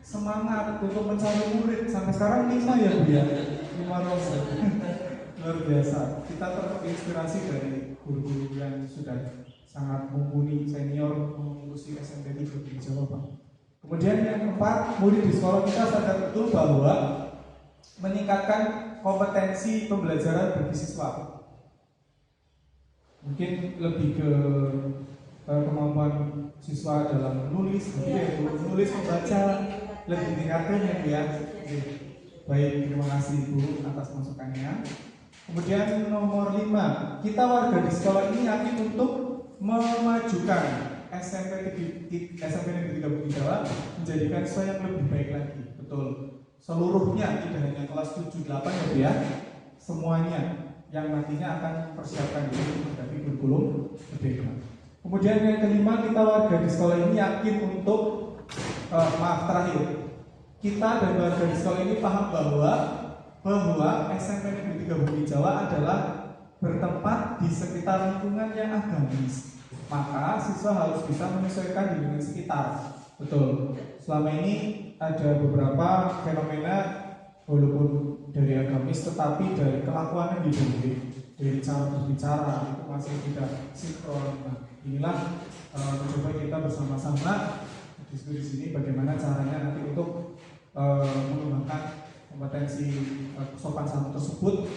semangat untuk mencari murid. Sampai sekarang 5 ya Bu ya, 5 rosa. Luar biasa. Kita terinspirasi dari guru-guru yang sudah sangat mumpuni senior mengurusi SMP di Jawa Pak. Kemudian yang keempat, murid di sekolah kita sadar betul bahwa meningkatkan kompetensi pembelajaran bagi siswa. Mungkin lebih ke kemampuan siswa dalam menulis, membaca, lebih ditingkatkan ya Bu ya. Baik, terima kasih Ibu atas masukannya. Kemudian nomor 5, kita warga di sekolah ini yakin untuk memajukan SMP Negeri 3 Bukit Jawa menjadikan siswa yang lebih baik lagi. Betul. Seluruhnya, tidak hanya kelas 7, 8 ya Bu ya. Semuanya yang nantinya akan persiapkan diri menghadapi kurikulum merdeka. Kemudian yang kelima, kita warga di sekolah ini yakin untuk kita dan warga di sekolah ini paham bahwa SMP Negeri 3 Bukit Jawa adalah bertempat di sekitar lingkungan yang agamis. Maka siswa harus bisa menyesuaikan di lingkungan sekitar. Betul. Selama ini ada beberapa fenomena walaupun dari agamis tetapi dari kelakuannya dari cara berbicara itu masih tidak sinkron. Nah, inilah mencoba kita bersama-sama diskusi di sini bagaimana caranya nanti untuk mengembangkan kompetensi sopan santun tersebut,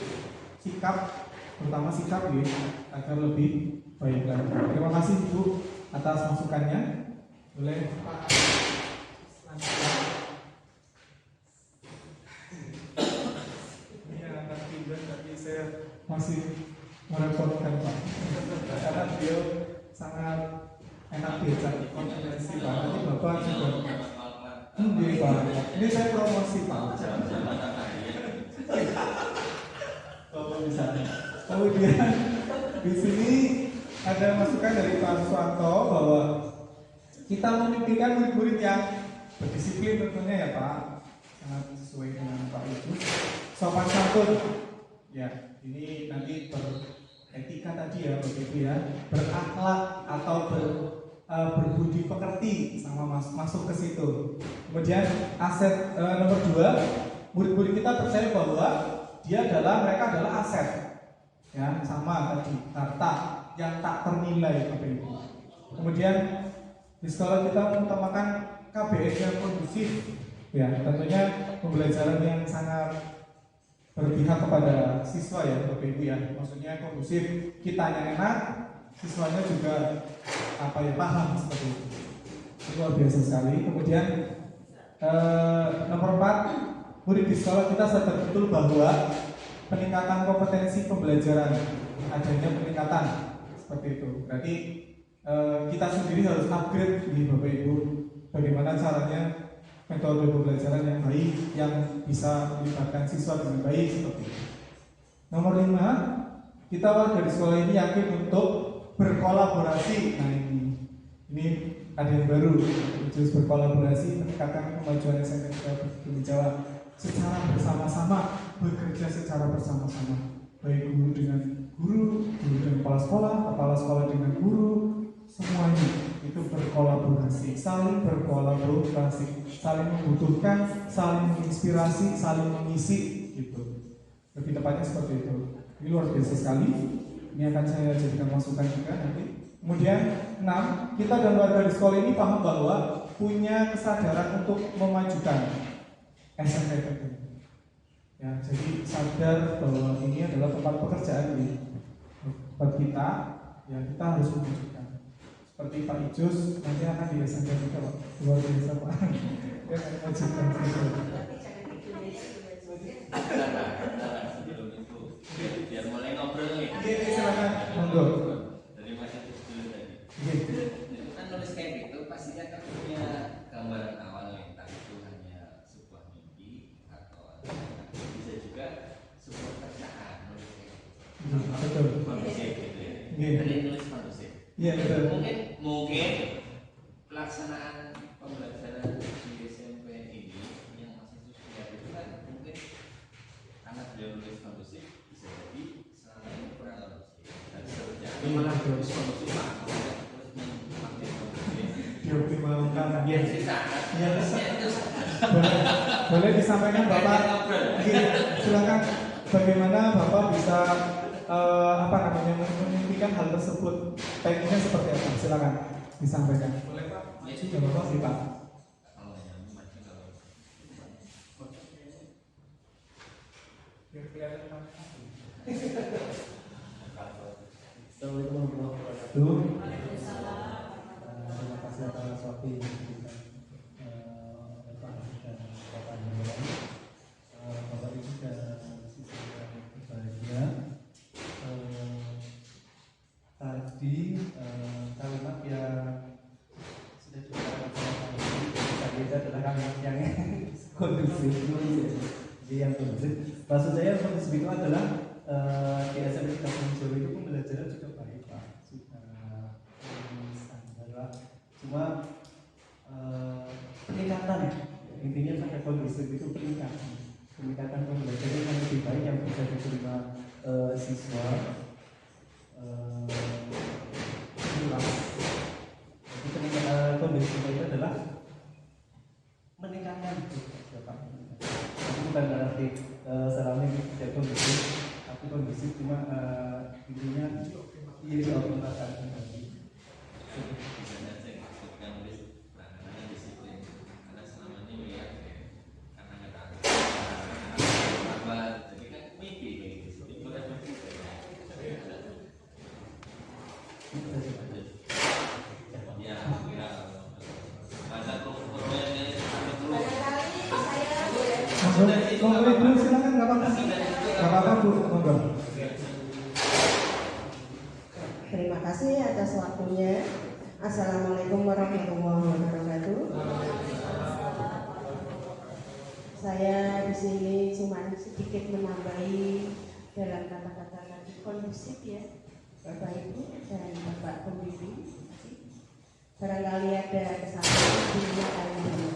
terutama sikap ya, agar lebih baik lagi. Terima kasih Ibu atas masukannya. Boleh Pak selanjutnya. Ini akan pindah tapi saya masih merepotkan Pak, karena beliau sangat enak diajak komunikasi Pak. Nanti Bapak juga Pak. Ini saya promosi Pak. Kemudian di sini ada masukan dari Pak Suwanto bahwa kita memimpikan murid-murid yang berdisiplin tentunya ya Pak, sangat sesuai dengan Pak itu. Sopan santun, ya ini nanti beretika tadi ya Bapak Ibu ya, berakhlak atau berbudi pekerti sama masuk ke situ. Kemudian aset nomor 2, murid-murid kita percaya bahwa mereka adalah aset, ya sama tadi harta yang tak ternilai Bapak Ibu. Kemudian di sekolah kita mengutamakan KBS yang kondusif, ya tentunya pembelajaran yang sangat berpihak kepada siswa ya Bapak Ibu ya. Maksudnya kondusif, kitanya enak, siswanya juga paham seperti itu. Luar biasa sekali. Kemudian nomor 4, murid di sekolah kita sadar betul bahwa peningkatan kompetensi pembelajaran, adanya peningkatan seperti itu. Berarti kita sendiri harus upgrade di Bapak Ibu, bagaimana caranya metode pembelajaran yang baik yang bisa melibatkan siswa dengan baik seperti itu. Nomor 5, kita warga di sekolah ini yakin untuk berkolaborasi. Nah ini Ini ada yang baru, terus berkolaborasi meningkatkan kemajuan SMK Bumi Jawa secara bersama-sama, bekerja secara bersama-sama, baik guru dengan guru dengan kepala sekolah dengan guru, semuanya itu berkolaborasi, saling berkolaborasi, saling membutuhkan, saling menginspirasi, saling mengisi, gitu. Lebih tepatnya seperti itu. Ini luar biasa sekali. Ini akan saya jadikan masukan juga nanti. Kemudian 6, kita dan warga di sekolah ini paham bahwa punya kesadaran untuk memajukan SMK. Ya, jadi sadar bahwa ini adalah tempat pekerjaan buat kita, ya kita harus memajukan. Seperti Pak Ijus nanti akan di SMK juga, Pak. Luar biasa, Pak. Ya, memajukan. Tapi jangan ditulis. Sebelum itu biar mulai ngobrol nih. Oke, silakan. Monggo. Dari Mas Ijus dulu tadi. Oke. Itu kan nulis kayak gitu pastinya kan punya gambaran awal tentang itu hanya sebuah mimpi atau bisa juga sebuah kerjaan nulis kayak gitu. Betul. Kondusif gitu ya. Iya. Tadi nulis kondusif. Iya, betul. Mungkin pelaksanaan pembelajaran di SMP ini yang Mas Ijus lihat itu kan mungkin karena beliau nulis kondusif bisa jadi selama ini kurang kondusif dan seterusnya. Ini malah nulis kondusif Pak. Dioptimalkan. Ya bisa. Ya, bisa. Itu Boleh disampaikan Bapak. Oke, silakan. Bagaimana Bapak bisa memimpikan hal tersebut? Tekniknya seperti apa? Silakan disampaikan. Boleh Pak? Ya, Bapak sih Pak. Biar kelihatan Pak. Assalamualaikum warahmatullahi wabarakatuh. Terima kasih atas waktu yang diberikan Pak dan Bapak Nirwan, Bapak Ibu dan siswa yang berbahagia. Tadi kalimat yang sudah dikatakan tadi itu adalah kalimat yang kondusif, jadi yang kondusif. Maksud saya kondusif itu adalah di SMP Bumi Jawa itu pembelajaran juga baik Pak, sudah standar lah. Cuma peningkatan, intinya pada kondusif itu peningkatan pembelajaran yang lebih baik yang bisa diterima siswa. Jadi peningkatan kondusif itu adalah meningkatkan Pak. Bukan berarti selama ini tidak kondusif, tapi kondusif cuma intinya dioptimalkan kembali. Misalnya saya maksudkan nulis penanganan disiplin karena selama ini melihat karena nggak tahu apa jadi kan mimpi kayak gitu itu kan mimpi ya ada proyeknya dulu Barangkali saya boleh Monggo Ibu, silakan nggak apa-apa. Nggak apa-apa Bu, monggo. Terima kasih atas waktunya. Assalamualaikum warahmatullahi wabarakatuh. Saya di sini cuma sedikit menambahi dalam kata-kata tadi kondusif ya, Bapak Ibu dan Bapak Pembimbing. Barangkali ada kesalahan di dunia kali ini.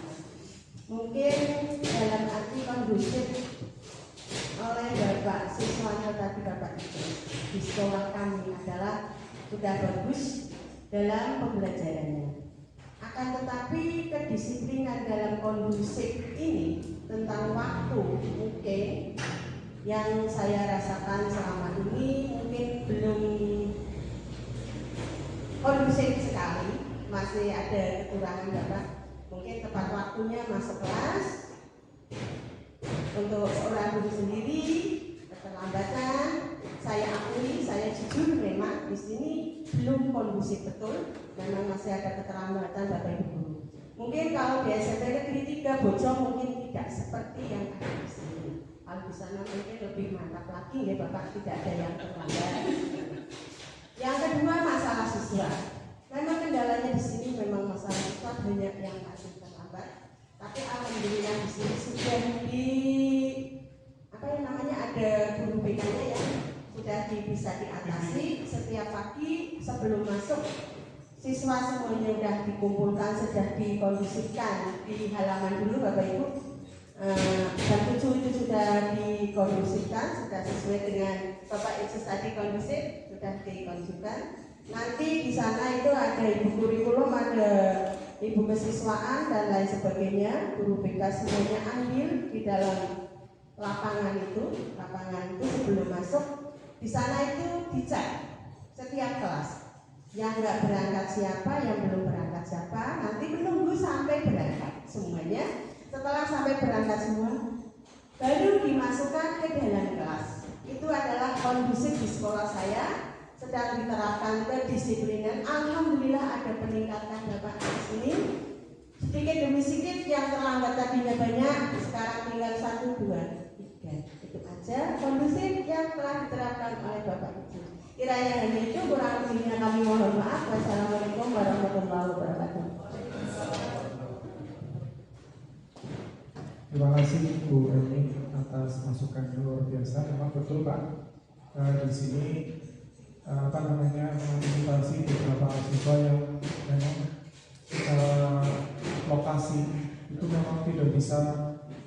Mungkin dalam arti kondusif oleh Bapak siswanya tadi Bapak itu di sekolah kami adalah sudah bagus dalam pembelajarannya. Akan tetapi kedisiplinan dalam kondusif ini tentang waktu mungkin yang saya rasakan selama ini mungkin belum kondusif sekali, masih ada kekurangan Bapak. Mungkin tepat waktunya masuk kelas untuk seorang guru sendiri keterlambatan. Saya akui, saya jujur memang di sini belum kondusif betul, memang masih ada keterlambatan Bapak Ibu guru. Mungkin kalau di SMP Negeri 3 Bojong mungkin tidak seperti yang ada di sini. Kalau di sana mungkin lebih mantap lagi ya Bapak, tidak ada yang terlambat. Yang kedua masalah siswa. Memang kendalanya di sini memang masalah siswa banyak yang masih terlambat. Tapi alhamdulillah di sini sudah ada guru BK-nya yang sudah bisa diatasi setiap pagi sebelum masuk siswa semuanya sudah dikumpulkan, sudah dikondusifkan di halaman dulu Bapak Ibu. Jam 7 itu sudah dikondusifkan, sudah sesuai dengan Bapak Yesus tadi kondusif, sudah dikondusifkan. Nanti di sana itu ada ibu kurikulum, ada ibu kesiswaan dan lain sebagainya. Guru BK semuanya ambil di dalam lapangan itu sebelum masuk. Di sana itu dicek setiap kelas. Yang nggak berangkat siapa, yang belum berangkat siapa. Nanti menunggu sampai berangkat semuanya. Setelah sampai berangkat semua, baru dimasukkan ke dalam kelas. Itu adalah kondusif di sekolah saya. Sedang diterapkan kedisiplinan. Alhamdulillah ada peningkatan Bapak di sini. Sedikit demi sedikit yang terlambat tadinya banyak, sekarang tinggal 1, 2, 3. Itu aja kondusif yang telah diterapkan oleh Bapak Ibu. Kiranya hanya itu, kurang lebihnya kami mohon maaf. Wassalamualaikum warahmatullahi wabarakatuh. Terima kasih Bu Eni atas masukan yang luar biasa. Memang betul Pak, di sini mengantisipasi beberapa siswa yang memang lokasi itu memang tidak bisa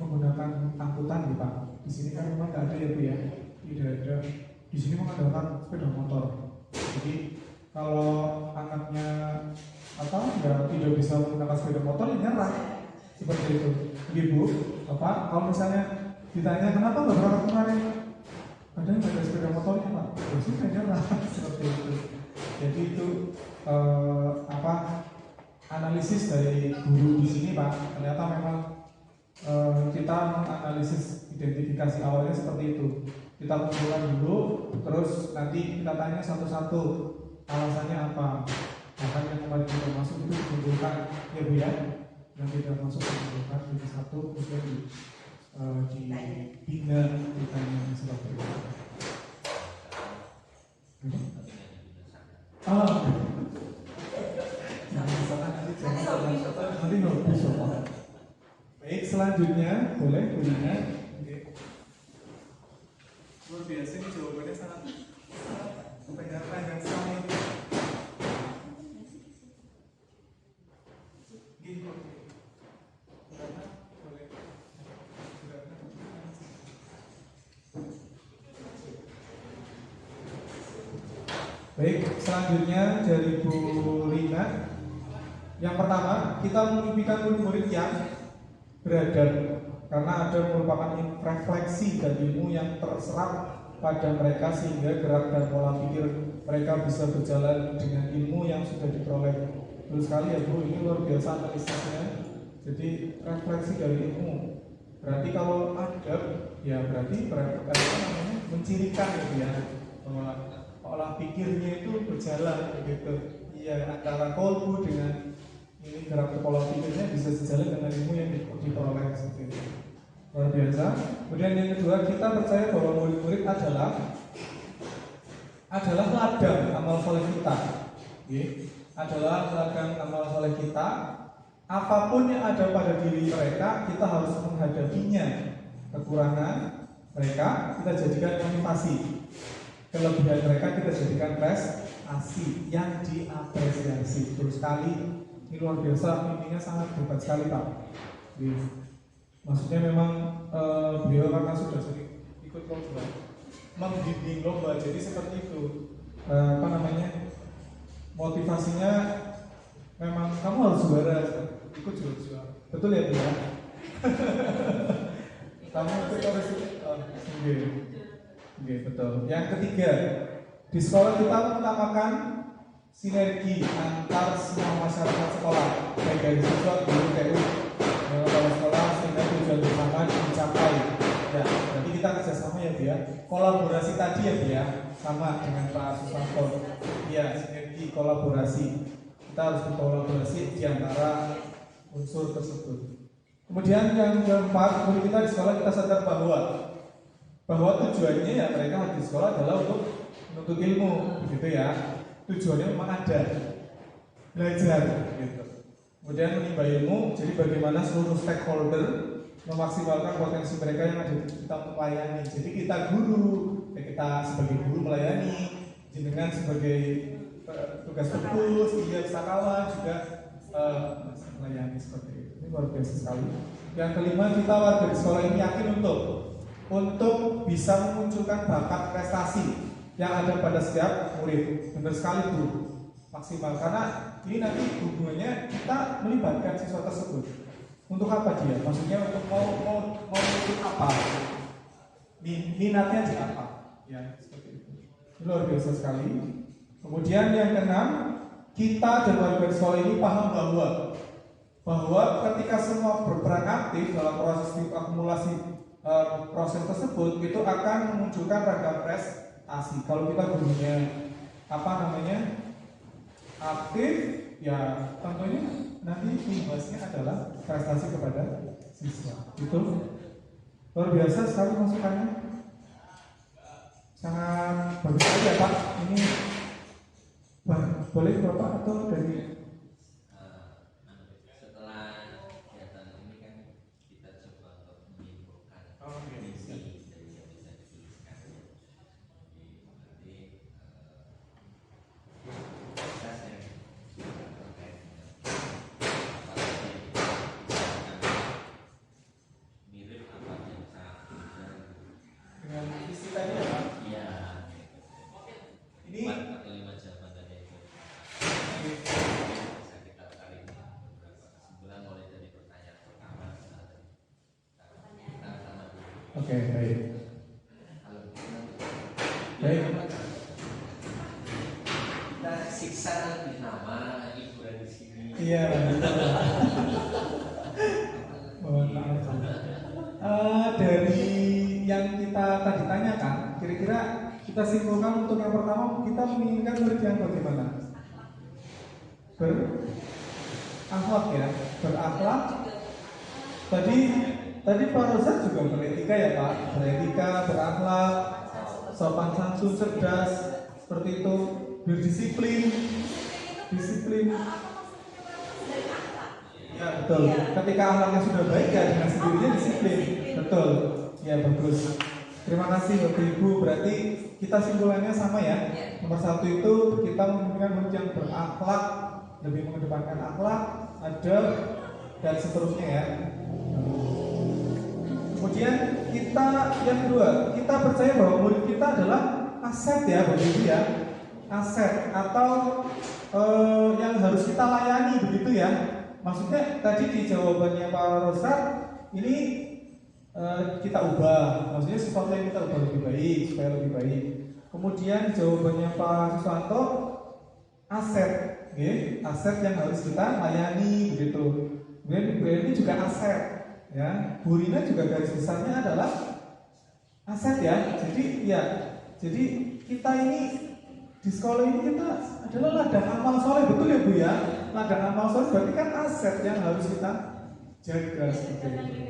menggunakan angkutan ya Pak. Di sini kan memang tidak ada ya Bu ya, tidak ada. Di sini mengandalkan sepeda motor. Jadi kalau anaknya tidak bisa menggunakan sepeda motor, ya nyerah seperti itu. Ibu, Bapak, kalau misalnya ditanya kenapa nggak berangkat kemarin, ada nggak ada sepeda motornya Pak? Ya sudah nyerah seperti itu. Jadi itu analisis dari guru di sini Pak. Ternyata memang kita menganalisis identifikasi awalnya seperti itu. Kita kumpulkan dulu, terus nanti kita tanya satu-satu alasannya apa. Bahkan yang kemarin kita masuk itu dikumpulkan ya Bu ya. Yang tidak masuk dikumpulkan jadi satu, kemudian dibina ditanya seperti itu. Nanti bisa Pak. Baik, selanjutnya boleh gurunya. Luar biasa ini jawabannya sangat panjang sekali. Baik, selanjutnya dari Bu Rina. Yang pertama, kita memimpikan murid-murid yang beradab, karena ada merupakan refleksi dan ilmu yang terserap pada mereka sehingga gerak dan pola pikir mereka bisa berjalan dengan ilmu yang sudah diperoleh. Terus sekali ya Bu, ini luar biasa analisisnya. Jadi refleksi dari ilmu. Berarti kalau adab, ya berarti mencirikan gitu ya, bahwa pola pikirnya itu berjalan gitu. Iya, antara kolbu dengan ini gerak pola pikirnya bisa sejalan dengan ilmu yang diperoleh seperti itu. Luar biasa. Kemudian yang kedua, kita percaya bahwa murid-murid adalah ladang amal soleh kita. Adalah ladang amal soleh kita. Apapun yang ada pada diri mereka, kita harus menghadapinya. Kekurangan mereka kita jadikan motivasi. Kelebihan mereka kita jadikan prestasi yang diapresiasi. Terus sekali, ini luar biasa, intinya sangat hebat sekali Pak. Maksudnya memang beliau karena sudah sering ikut lomba, membimbing lomba, jadi seperti itu. Motivasinya memang kamu harus juara, ikut juara. Betul ya Bu ya? Kamu ikut harus Oke, betul. Yang ketiga, di sekolah kita mengutamakan sinergi antar semua masyarakat sekolah, baik dari siswa, guru, TU, kepala sekolah, sehingga tujuan bersama dicapai. Ya, berarti kita kerjasama ya Bu ya. Kolaborasi tadi ya Bu ya, sama dengan Pak Susanto. Ya, sinergi kolaborasi. Kita harus berkolaborasi di antara unsur tersebut. Kemudian yang keempat, murid kita di sekolah kita sadar bahwa tujuannya ya mereka harus di sekolah adalah untuk menuntut ilmu, gitu ya. Tujuannya memang ada, belajar, gitu. Kemudian menimba ilmu, jadi bagaimana seluruh stakeholder memaksimalkan potensi mereka yang ada di kita untuk melayani. Jadi kita guru, kita sebagai guru melayani, jenengan sebagai tugas fokus, iya kawan juga melayani seperti itu. Ini luar biasa sekali. Yang kelima, kita warga di sekolah ini yakin untuk bisa memunculkan bakat prestasi yang ada pada setiap murid. Benar sekali Bu, maksimal, karena ini nanti hubungannya kita melibatkan siswa tersebut. Untuk apa dia? Maksudnya untuk mau ikut apa? Minatnya di apa? Ya, seperti itu. Ini luar biasa sekali. Kemudian yang keenam, kita dan warga sekolah ini paham bahwa ketika semua berperan aktif dalam proses akumulasi proses tersebut, itu akan memunculkan ragam prestasi. Kalau kita gurunya aktif, ya tentunya nanti imbasnya adalah prestasi kepada siswa. Itu luar biasa sekali masukannya, sangat bagus sekali ya Pak. Ini boleh Bapak atau dari setelah kegiatan ini kan kita coba untuk menyimpulkan misi dari yang bisa dituliskan. Jadi proses yang terkait mirip apa yang saya dengan visi tadi ya Pak? iya Ini 4 atau 5 jawaban tadi itu bisa kita tarik beberapa kesimpulan mulai dari pertanyaan pertama sampai pertama dulu. oke, baik. Halo. Baik. Kita siksa lebih lama liburan di sini. Iya. Mohon maaf. Dari yang kita tadi tanyakan, kira-kira kita simpulkan untuk yang pertama, kita menginginkan murid yang bagaimana? Berakhlak ya, berakhlak. Tadi Pak Rozak juga beretika ya Pak, beretika, berakhlak, sopan santun, cerdas, seperti itu, berdisiplin, disiplin. Ya betul. Ketika akhlaknya sudah baik ya dengan sendirinya disiplin. Betul. Ya bagus. Terima kasih Bapak Ibu. Berarti kita simpulannya sama ya. Nomor 1 itu kita menginginkan murid yang berakhlak, lebih mengedepankan akhlak, adab, dan seterusnya ya. Kemudian kita yang kedua, kita percaya bahwa murid kita adalah aset ya Bapak Ibu ya. Aset atau yang harus kita layani begitu ya. Maksudnya tadi di jawabannya Pak Rosak ini kita ubah, maksudnya sifatnya kita ubah lebih baik supaya lebih baik. Kemudian jawabannya Pak Susanto aset, aset yang harus kita layani begitu. Kemudian Bu Eni juga aset, ya. Bu Rina juga garis besarnya adalah aset ya. Jadi kita ini di sekolah ini kita adalah ladang amal soleh, betul ya Bu ya. Ladang amal soleh berarti kan aset yang harus kita jaga seperti itu.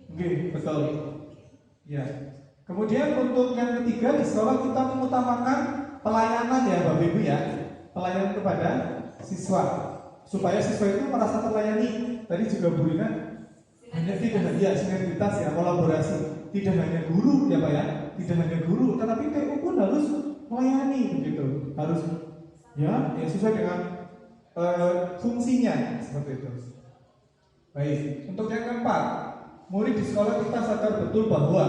Oke, betul. Ya. Kemudian untuk yang ketiga di sekolah kita mengutamakan pelayanan ya Bapak Ibu ya. Pelayanan kepada siswa supaya siswa itu merasa terlayani. Tadi juga Bu Rina hanya tidak hanya sinergitas ya, kolaborasi. Tidak hanya guru ya Pak ya, tidak hanya guru, tetapi TU pun harus melayani begitu. Harus ya sesuai dengan fungsinya seperti itu. Baik, untuk yang keempat, murid di sekolah kita sadar betul bahwa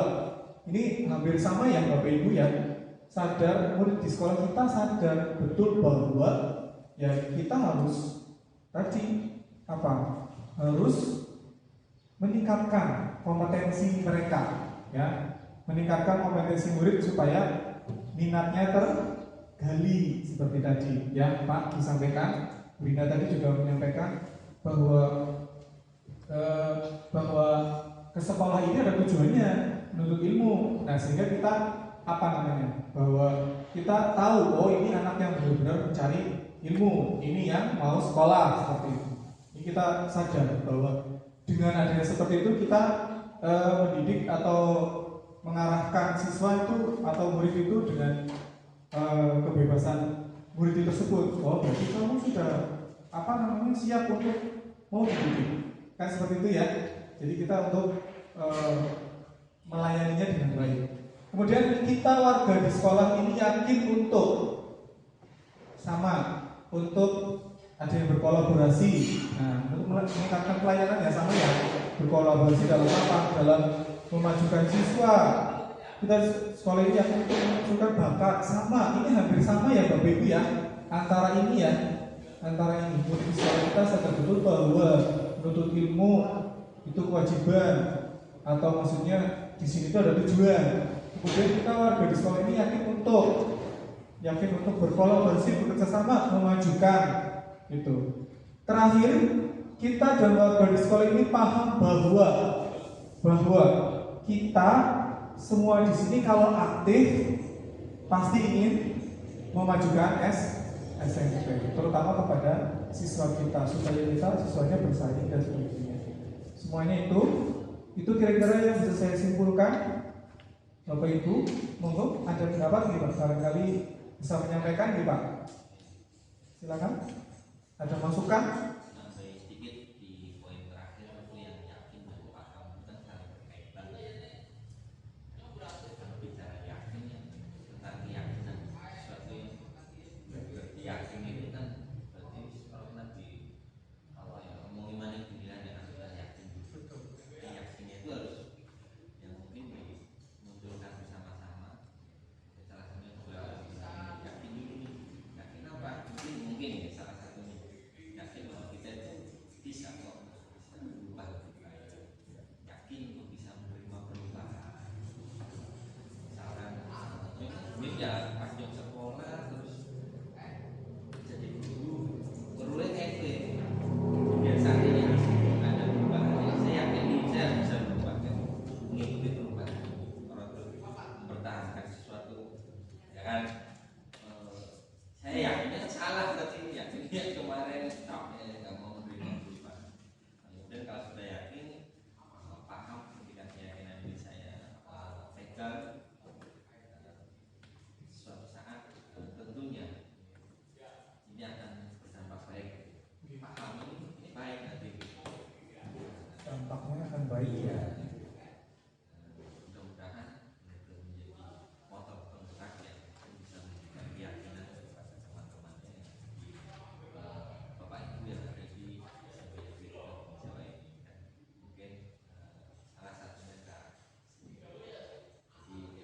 ini hampir sama ya Bapak Ibu ya. Sadar, murid di sekolah kita sadar betul bahwa ya kita harus tadi apa? Harus meningkatkan kompetensi mereka ya. Meningkatkan kompetensi murid supaya minatnya tergali seperti tadi ya Pak disampaikan. Rina tadi juga menyampaikan bahwa ke sekolah ini ada tujuannya menuntut ilmu. Nah sehingga kita bahwa kita tahu oh ini anak yang benar-benar mencari ilmu, ini yang mau sekolah seperti itu. Ini kita sadar bahwa dengan adanya seperti itu kita mendidik atau mengarahkan siswa itu atau murid itu dengan kebebasan murid itu tersebut. Oh berarti kamu sudah siap untuk mau dididik. Kan seperti itu ya. Jadi kita untuk melayaninya dengan baik. Kemudian kita warga di sekolah ini yakin untuk sama untuk ada yang berkolaborasi. Nah, untuk meningkatkan pelayanan ya sama ya, berkolaborasi dalam apa? Dalam memajukan siswa. Kita sekolah ini akan menunjukkan bakat sama. Ini hampir sama ya Bapak Ibu ya. Antara ini ya, antara ini. Untuk sekolah kita sadar betul bahwa menuntut ilmu itu kewajiban, atau maksudnya di sini itu ada tujuan. Kemudian kita warga di sekolah ini yakin untuk berkolaborasi, bekerja sama, memajukan itu. Terakhir, kita dan warga di sekolah ini paham bahwa kita semua di sini kalau aktif pasti ingin memajukan SMP, terutama kepada siswa kita supaya kita siswanya bersaing dan sebagainya. Semuanya itu kira-kira yang bisa saya simpulkan. Bapak Ibu, monggo ada pendapat nih Pak, barangkali bisa menyampaikan nih Pak. Silakan. Ada masukan? Nambahin sedikit di poin terakhir itu yang yakin dan paham itu kan saling berkaitan. Kalau bicara yakin ya tentang keyakinan sesuatu yang berarti yakin itu kan berarti kalau nanti awal ya ngomong iman itu bilang ya harus yakin. Yakinnya itu harus yang mungkin dimunculkan bersama-sama. Salah satunya juga bisa yakin dulu nih. Yakin apa? Mungkin ya salah satunya yakin bahwa kita itu bisa kok, bisa berubah lebih baik. Yakin untuk bisa menerima perubahan. Misalkan mungkin ya pas jam sekolah terus jadi guru kayak itu ya. Biasanya ada perubahan. Saya yakin nih saya bisa berubah kan, mengikuti perubahan. Orang terus mempertahankan sesuatu, ya kan? Saya yakinnya salah tapi yakinnya kemarin nggak mau menerima perubahan. Kemudian kalau sudah yakin, paham ketika keyakinan ini saya pegang, suatu saat tentunya ini akan berdampak baik. Paham ini baik nanti. Dampaknya akan baik ya. Mudah-mudahan itu menjadi motor penggerak yang bisa memberikan keyakinan kepada teman-temannya yang di Bapak Ibu yang ada di SMPTB Jawa ini, dan mungkin salah satunya Kak. Jadi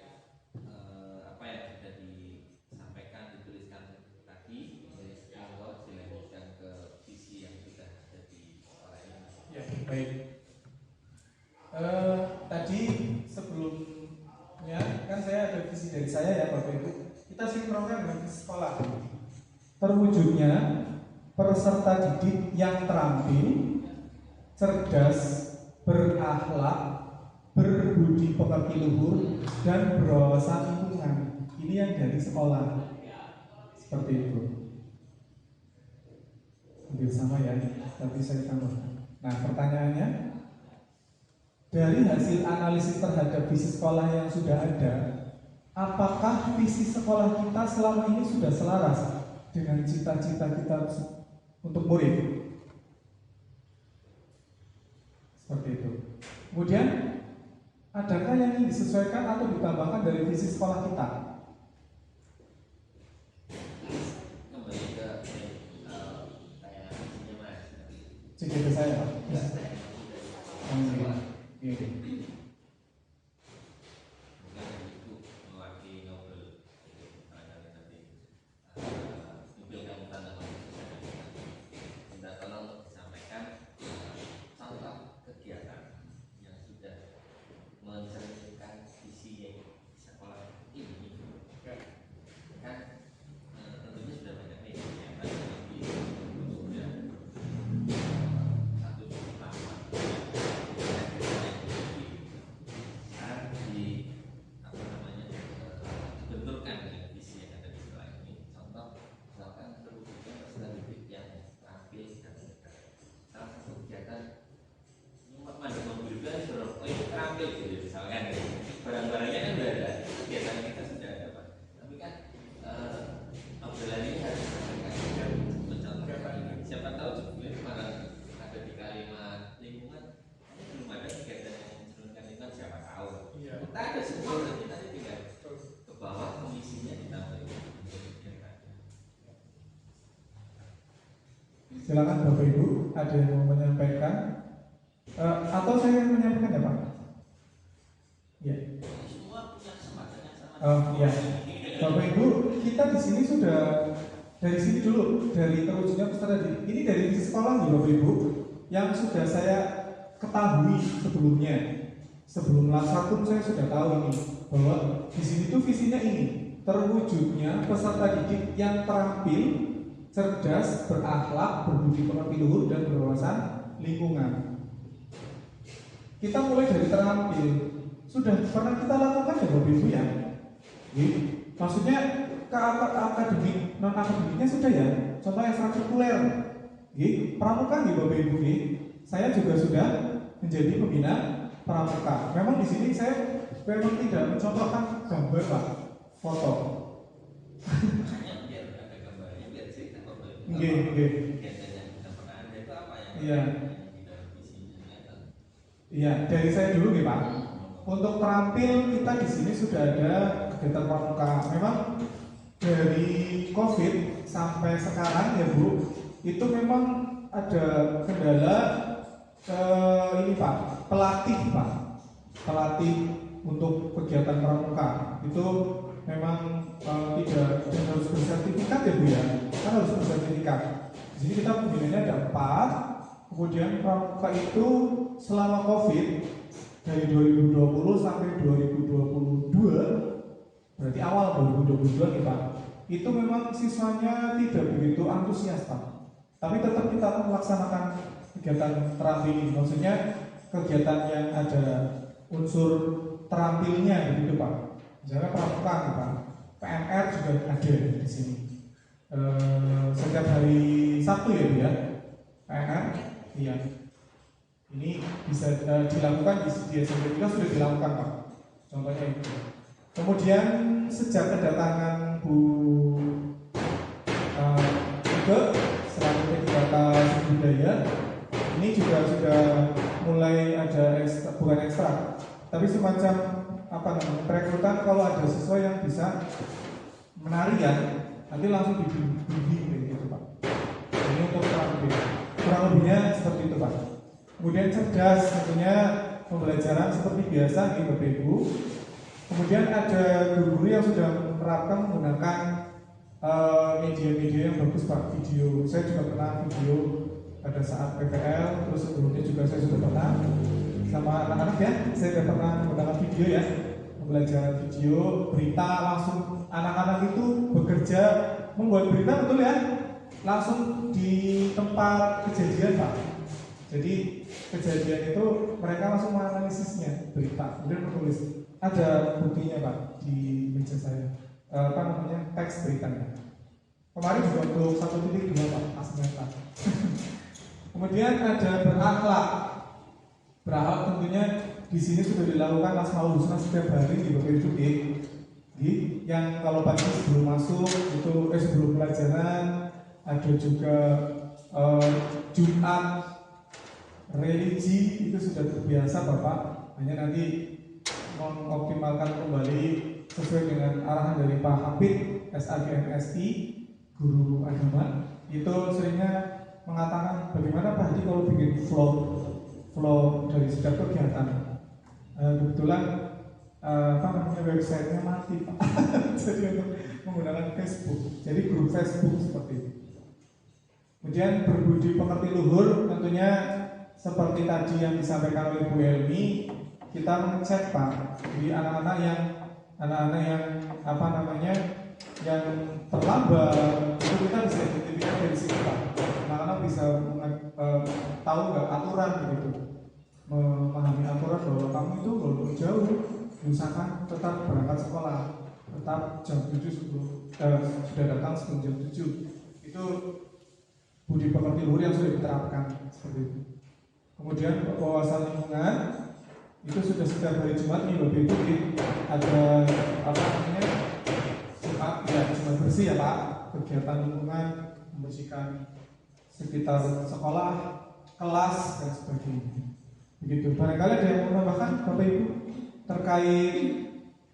apa yang sudah disampaikan, dituliskan tadi, monggo dilanjutkan ke visi yang sudah ada di sekolah ini. Ya, baik. Tadi sebelumnya kan saya ada visi dari saya ya Bapak Ibu. Kita sinkronkan dengan visi sekolah. Terwujudnya peserta didik yang terampil, cerdas, berakhlak, berbudi pekerti luhur, dan berwawasan lingkungan. Ini yang dari sekolah. Seperti itu. Hampir sama ya, tapi saya tambahkan. Nah, pertanyaannya, dari hasil analisis terhadap visi sekolah yang sudah ada, apakah visi sekolah kita selama ini sudah selaras dengan cita-cita kita untuk murid? Seperti itu. Kemudian, adakah yang ingin disesuaikan atau ditambahkan dari visi sekolah kita? Kembali ke kayak isinya Mas. CGT saya Pak. Ini. Mungkin itu mewakili Nobel, barangkali nanti Nobel kamu tanda minta tolong disampaikan contoh kegiatan yang sudah mencerminkan visi sekolah ini. Kan tentunya sudah banyak nih yang tadi sudah satu lama di apa namanya dibenturkan dengan visi yang ada di sekolah ini. Contoh misalkan terwujudnya peserta didik yang terampil dan cerdas. Salah satu kegiatan mandu mobil juga suruh ini terampil gitu misalkan barang-barangnya kan sudah ada, kegiatan kita sudah ada Pak. Tapi kan obrolan ini harus disampaikan mencontohkan ini. Siapa tahu sebetulnya malah ada di kalimat lingkungan ini belum ada kegiatan yang mencerminkan lingkungan, siapa tahu. Kita ada semua, nanti tinggal ke bawah komisinya ditambah kegiatannya. silakan Bapak Ibu, ada yang mau menyampaikan? Atau saya yang menyampaikan ya Pak? Ya. Semua punya kesempatan yang sama. Oh iya, Bapak Ibu, kita di sini sudah dari sini dulu, dari terwujudnya peserta didik. Ini dari visi sekolah nih Bapak Ibu, yang sudah saya ketahui sebelumnya. Sebelum LAS pun saya sudah tahu ini bahwa di sini tuh visinya ini, terwujudnya peserta didik yang terampil, cerdas, berakhlak, berbudi pekerti luhur dan berwawasan lingkungan. Kita mulai dari terampil, sudah pernah kita lakukan ya Bapak Ibu ya. Maksudnya ke akademik, non akademiknya sudah ya. Contoh ekstrakurikuler, pramuka nih Bapak Ibu. Saya juga sudah menjadi pembina pramuka. Memang di sini saya memang tidak mencontohkan gambar Pak, foto. Makanya biar ada gambarnya, biar cerita foto itu. Kegiatan yang kita pernah ada itu apa yang Iya. tidak visinya nyata. Iya, dari saya dulu nih Pak. Untuk terampil kita di sini sudah ada kegiatan pramuka. Memang dari COVID sampai sekarang ya Bu, itu memang ada kendala ini Pak, pelatih untuk kegiatan pramuka itu memang tidak harus bersertifikat ya Bu ya, kan harus bersertifikat. Di sini kita pembinanya ada 4, kemudian pramuka itu selama COVID dari 2020 sampai 2022, berarti awal 2022 nih Pak, itu memang siswanya tidak begitu antusias Pak, tapi tetap kita melaksanakan kegiatan terampil ini, maksudnya kegiatan yang ada unsur terampilnya begitu Pak. Misalnya pramuka nih Pak, PMR juga ada di sini. Setiap hari Sabtu ya Bu ya, PMR, iya. Ini bisa dilakukan di SMP kita sudah dilakukan Pak. Contohnya itu. Kemudian sejak kedatangan Bu Ike selaku P3K Budaya, ini juga sudah mulai ada bukan ekstra, tapi semacam perekrutan kalau ada siswa yang bisa menari ya, nanti langsung dibimbing gitu Pak. Ini untuk kurang lebihnya seperti itu Pak. Kemudian cerdas tentunya pembelajaran seperti biasa nih Bapak Ibu. Kemudian ada guru-guru yang sudah menerapkan menggunakan media-media yang bagus Pak, video. Saya juga pernah video pada saat PPL, terus sebelumnya juga saya sudah pernah sama anak-anak ya, saya sudah pernah menggunakan video ya, pembelajaran video, berita langsung anak-anak itu bekerja membuat berita betul ya, langsung di tempat kejadian Pak. Jadi kejadian itu mereka langsung menganalisisnya berita, kemudian menulis. Ada buktinya Pak di meja saya, teks beritanya. Kemarin juga untuk 1.2 Pak, asmeta. Kemudian ada berakhlak. Berakhlak tentunya di sini sudah dilakukan Asmaul Husna setiap hari di Bapak Ibu. Yang kalau pagi sebelum masuk itu sebelum pelajaran ada juga Jumat religi itu sudah terbiasa Bapak. Hanya nanti mengoptimalkan kembali sesuai dengan arahan dari Pak Hafid SAGMSI, guru agama, itu seringnya mengatakan bagaimana Pak Hadi kalau bikin vlog dari setiap kegiatan. Kebetulan websitenya mati Pak. Jadi untuk menggunakan Facebook, jadi grup Facebook seperti itu. Kemudian berbudi pekerti luhur tentunya seperti tadi yang disampaikan oleh Bu Elmi, kita mengecek Pak di anak-anak yang yang terlambat itu kita bisa identifikasi dari sini Pak. Anak-anak bisa tahu nggak aturan begitu, memahami aturan bahwa kamu itu walaupun jauh usahakan tetap berangkat sekolah, tetap jam 7 sudah datang sebelum jam 7. Itu budi pekerti luhur yang sudah diterapkan seperti itu. Kemudian wawasan lingkungan itu sudah setiap hari Jumat nih Bapak Ibu ada Jumat bersih ya Pak, kegiatan lingkungan, membersihkan sekitar sekolah, kelas dan sebagainya. Begitu. Barangkali ada yang mau menambahkan Bapak Ibu terkait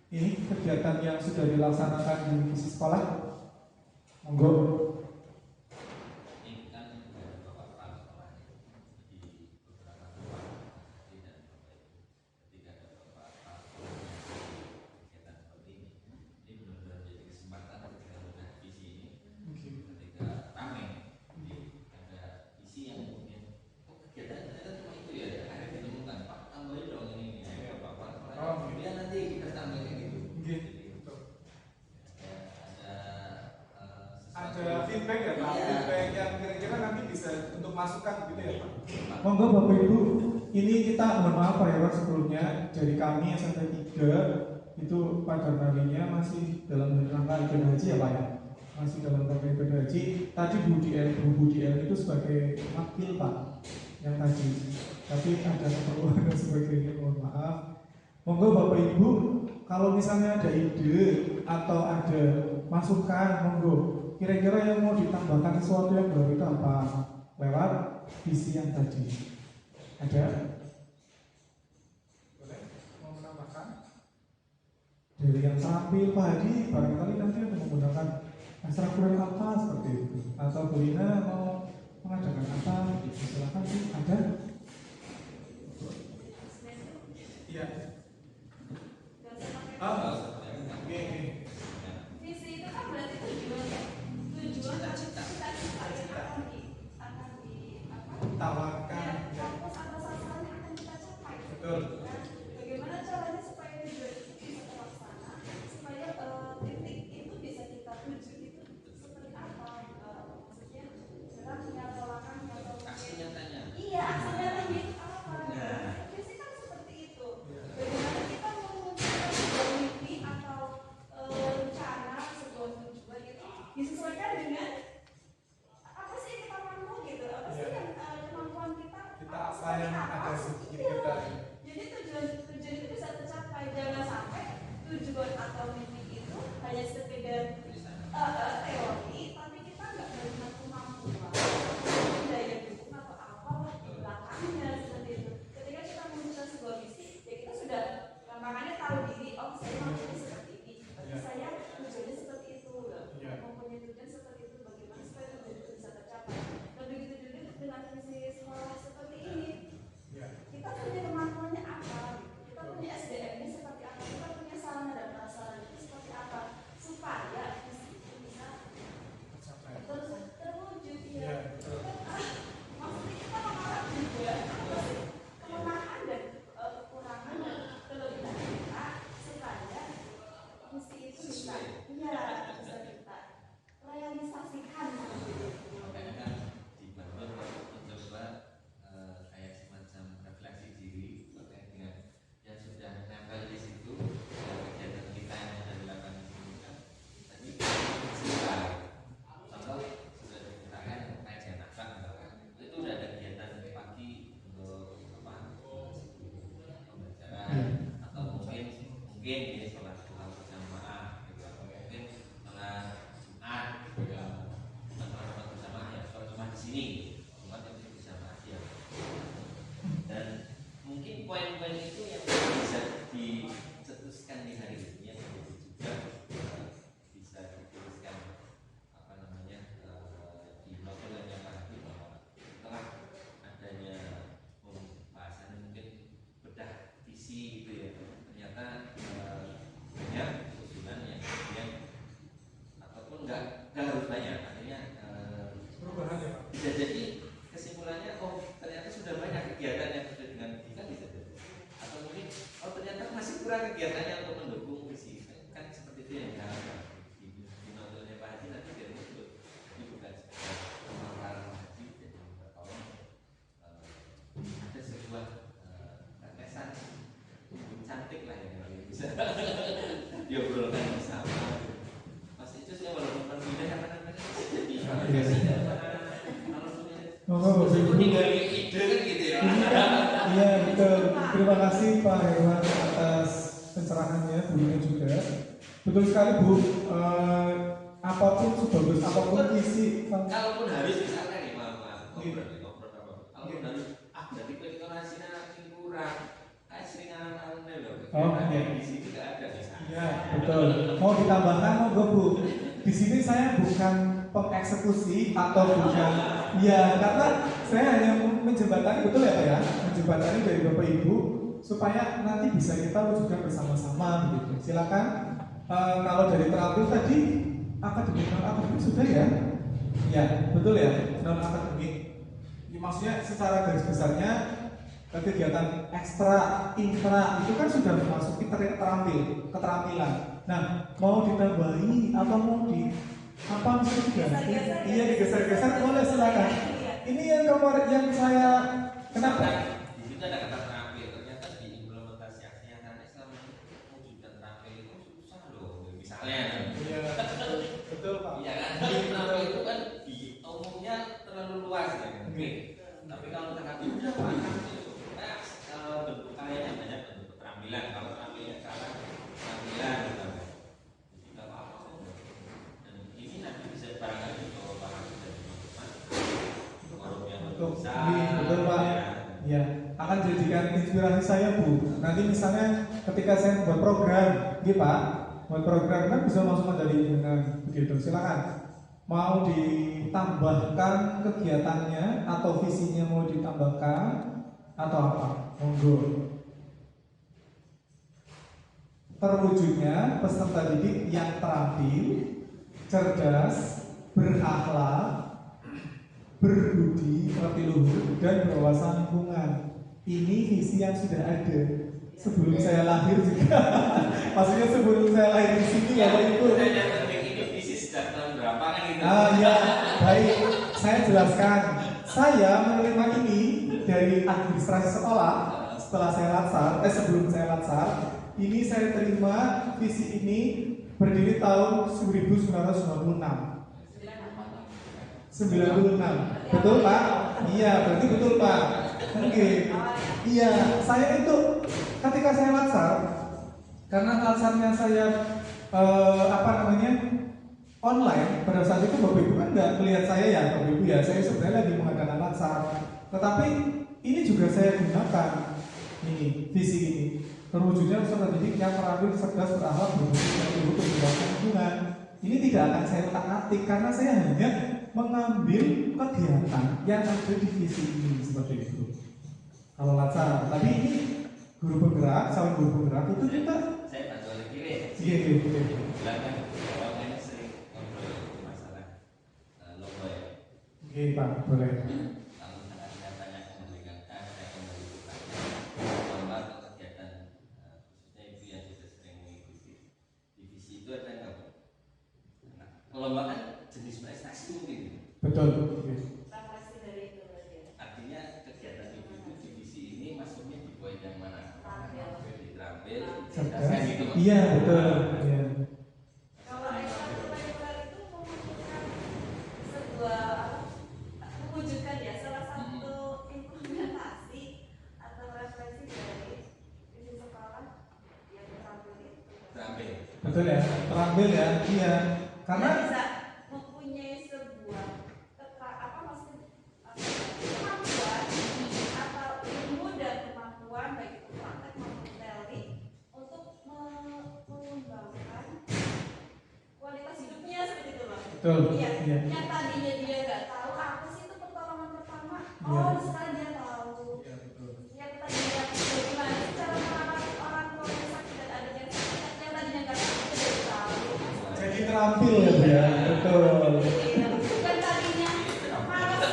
ini kegiatan yang sudah dilaksanakan di visi sekolah? Monggo. Ini kan Bapak kemudian nanti kita tampilkan gitu. Oke. Ya, Ada sesuatu. feedback ya Pak? Iya. Feedback yang kira-kira nanti bisa untuk masukan gitu ya Pak? Pak. Monggo Bapak Ibu, ini kita mohon maaf Pak Hewan sebelumnya dari kami SMP 3 itu pada harinya masih dalam rangka ibadah haji ya Pak ya? Masih dalam rangka ibadah haji. Tadi Bu Diel itu sebagai wakil Pak yang tadi. Tapi ada keperluan dan sebagainya, mohon maaf. Monggo Bapak Ibu, kalau misalnya ada ide atau ada masukan, monggo. Kira-kira yang mau ditambahkan sesuatu yang baru itu apa? Lewat visi yang tadi. Ada? Boleh? Mau menambahkan? Dari yang tampil Pak Hadi, barangkali nanti ada menggunakan ekstrakurikuler apa seperti itu. Atau Bu Lina mau mengadakan apa? Silakan sih, ada? Iya. Oke. Visi itu kan berarti tujuan cita-cita yang akan di apa? Tawarkan. Ya, fokus atau sasaran yang akan kita capai. Betul. Nah, bagaimana caranya supaya tujuan itu bisa terlaksana, supaya titik itu bisa kita tuju itu seperti apa? Maksudnya jalannya atau langkahnya atau Aksi nyatanya. iya, aksi nyatanya itu apa? Nah. Visi kan seperti itu. Bagaimana kita mewujudkan sebuah mimpi atau rencana sebuah tujuan itu disesuaikan dengan apa sih yang kita mampu gitu, apa sih yang kemampuan kita Apa yang ada sedikit iya. kita. Jadi tujuan itu bisa tercapai, jangan sampai tujuan atau mimpi itu hanya sekedar teori, tapi kita nggak melihat kemampuan, daya dukung atau apa belakangnya seperti itu. Ketika kita memutuskan sebuah misi, ya kita sudah makanya tahu diri, oh saya mampunya seperti ini, tapi saya tujuannya seperti itu, mempunyai tujuan seperti itu, bagaimana supaya tujuan itu bisa tercapai. Dan begitu juga dengan misi sekolah seperti ini, kita punya kemampuannya apa, kita punya SDM-nya seperti apa, kita punya sarana dan prasarana itu seperti apa, supaya misi itu bisa terwujud ya. Maksudnya kita mengarah juga apa sih kelemahan dan kekurangan dan kelebihan kita supaya misi itu bisa bisa kita realisasikan seperti itu. Makanya kan dibangun mencoba kayak semacam refleksi diri terkait dengan yang sudah nempel di situ dan kegiatan kita yang sudah dilakukan di sini kan tadi sesuai. Contoh sudah diceritakan kayak jenazah misalkan itu udah ada kegiatan pagi untuk apa pembelajaran atau mungkin ini sholat duha berjamaah gitu atau mungkin sholat Jumat gitu ya. Sholat berjamaah ya sholat Jumat di sini Jumat yang berjamaah ya. Dan mungkin poin-poin itu yang bisa dicetuskan di hari ini yang juga bisa dituliskan apa namanya di novelnya Pak Hadi bahwa setelah adanya pembahasan mungkin bedah visi gitu ya ternyata banyak usulan yang kemudian ataupun nggak harus banyak artinya Perubahan ya Pak? bisa jadi kesimpulannya oh ternyata sudah banyak kegiatan yang sudah dengan kita bisa jadi atau mungkin oh ternyata masih kurang kegiatannya untuk mendukung visi kan seperti itu yang diharapkan di novelnya Pak Haji nanti dari itu ini bukan sekedar pemaparan haji jadi tolong ada sebuah tetesan cantik lah yang bisa diobrolkan bersama Mas Icus ya walaupun berbeda apa namanya jadi Monggo Bapak Ibu. tinggal ide kan gitu ya. Iya betul. Terima kasih Pak Hewan atas pencerahannya, Bu Lina juga. Betul sekali Bu. Apapun sebagus apapun isi. Kalaupun harus misalkan nih maaf ngobrol apa. Kalaupun harus dari deklarasinya kurang kayak sering alun-alun loh. Oh, iya. Di sini nggak ada misalnya. Iya betul. Mau ditambahkan monggo Bu. Di sini saya bukan pengeksekusi atau bukan. Ya karena saya hanya menjembatani betul ya Pak ya. Menjembatani dari Bapak Ibu supaya nanti bisa kita wujudkan bersama-sama begitu. Silakan. Kalau dari teratur tadi akademik non akademik sudah ya. Ya betul ya non akademik. Ya, maksudnya secara garis besarnya kegiatan ekstra infra itu kan sudah memasuki keterampilan. Nah, mau ditambahi apa mau di apa bisa diganti? Iya, digeser-geser boleh, silakan. Ini yang kemarin yang saya kenapa? Di situ ada kata terampil, ternyata di implementasi aksi yang nanti selama ini mewujudkan terampil itu susah loh. Misalnya, Iya, betul Pak. iya kan? Terampil itu kan di umumnya terlalu luas ya. Oke. Tapi kalau terampil udah paham itu. Nah, bentuk kayaknya banyak bentuk keterampilan. Kalau terampilnya salah, keterampilan misalnya. Jadi nggak apa-apa saja. Dan ini nanti bisa barangkali dibawa paham dari teman-teman. Forum yang Betul, besar. betul Pak. Ya, akan jadikan inspirasi saya Bu. Nanti misalnya ketika saya buat program, gitu Pak, buat program kan bisa masuk dari dengan begitu. Silakan. Mau ditambahkan kegiatannya atau visinya mau ditambahkan atau apa? Monggo. Terwujudnya peserta didik yang terampil, cerdas, berakhlak, berbudi, pekerti luhur, dan berwawasan lingkungan. Ini visi yang sudah ada sebelum saya lahir juga. Maksudnya sebelum saya lahir di sini ya Pak Ibu. Yang penting ini visi sejak tahun berapa kan itu? Ya, baik. Saya jelaskan. Saya menerima ini dari administrasi sekolah setelah saya latsar. Sebelum saya latsar, ini saya terima visi ini berdiri tahun 1996. 96. Betul Pak? Iya, berarti betul Pak. Oke. Iya, saya itu ketika saya latsar, karena latsarnya saya online, pada saat itu Bapak Ibu kan nggak melihat saya ya Bapak Ibu ya, saya sebenarnya lagi mengadakan latsar. Tetapi ini juga saya gunakan ini visi ini, terwujudnya peserta didik yang terampil, cerdas, berakhlak, berbudi, dan ibu keberlanjutan lingkungan. Ini tidak akan saya utak-atik karena saya hanya mengambil kegiatan yang ada di visi ini seperti itu. Kalau latsar, tadi ini guru penggerak, calon guru penggerak itu kita. Saya bantu lagi deh. Iya. Silakan. Kalau ini sering ngobrol masalah logo ya. Oke Pak, boleh. Kalau misalkan saya tanya mendengarkan, saya kembali bertanya lomba atau kegiatan khususnya ibu yang sudah sering mengikuti divisi itu ada nggak? Nah, lomba kan jenis prestasi mungkin. Betul. Referensi dari itu berarti ya. Artinya kegiatan ibu itu divisi ini masuknya di poin yang mana? Terampil, Cerdas. gitu. Iya betul. Iya. Kalau ekstrakurikuler itu memungkinkan sebuah mewujudkan ya salah satu implementasi atau referensi dari visi sekolah yang terampil itu. Terampil. Betul ya. Terampil ya. Iya. Karena bisa mempunyai sebuah kemampuan atau ilmu dan kemampuan baik itu praktek maupun teori untuk mengembangkan kualitas hidupnya seperti itu Bang. betul. Iya. Iya. Yang tadinya dia nggak tahu apa sih itu pertolongan pertama, Iya. sekarang dia tahu. Iya betul. Yang tadinya bagaimana sih cara merawat orang tua yang sakit dan adik yang sakit, yang tadinya nggak tahu itu jadi tahu. Jadi terampil ya Bu ya. Betul. Bukan tadinya malas.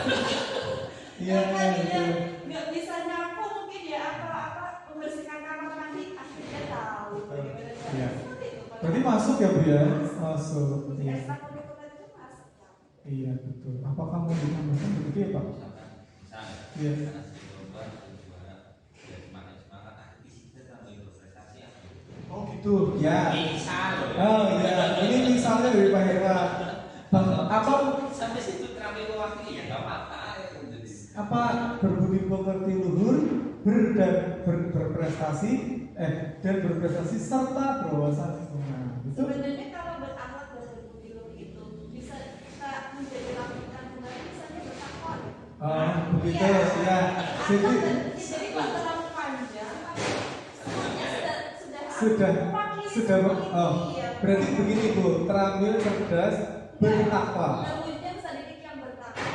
Iya. Yang tadinya Betul. nggak bisa nyapu mungkin ya apa membersihkan kamar mandi akhirnya tahu bagaimana cara Iya. seperti itu. Berarti masuk ya Bu ya. Masuk. Iya. Ekstrakurikuler itu masuk Bang. Iya betul. Apakah mau ditambahkan begitu ya Pak? Misalkan Iya. karena sering lomba sering juara ya semakin semangat visi kita tambah berprestasi apa gitu. Oh gitu. Ya. Misal loh. Oh iya. Ini misalnya dari Pak Hera. Apa Sampai situ terampil waktu ya nggak apa-apa. Jadi berbudi pekerti luhur, berprestasi dan berprestasi serta berwawasan lingkungan. Itu Sebenarnya kalau berakhlak dan berbudi luhur itu bisa kita menjadi lakukan kembali misalnya bertakwa. begitu Iya. ya. Jadi Jadi kalau terlalu panjang, tapi semuanya sudah mewakili semua ini, ya. berarti begini Bu, terampil, cerdas, bertakwa. Terwujudnya peserta didik yang bertakwa.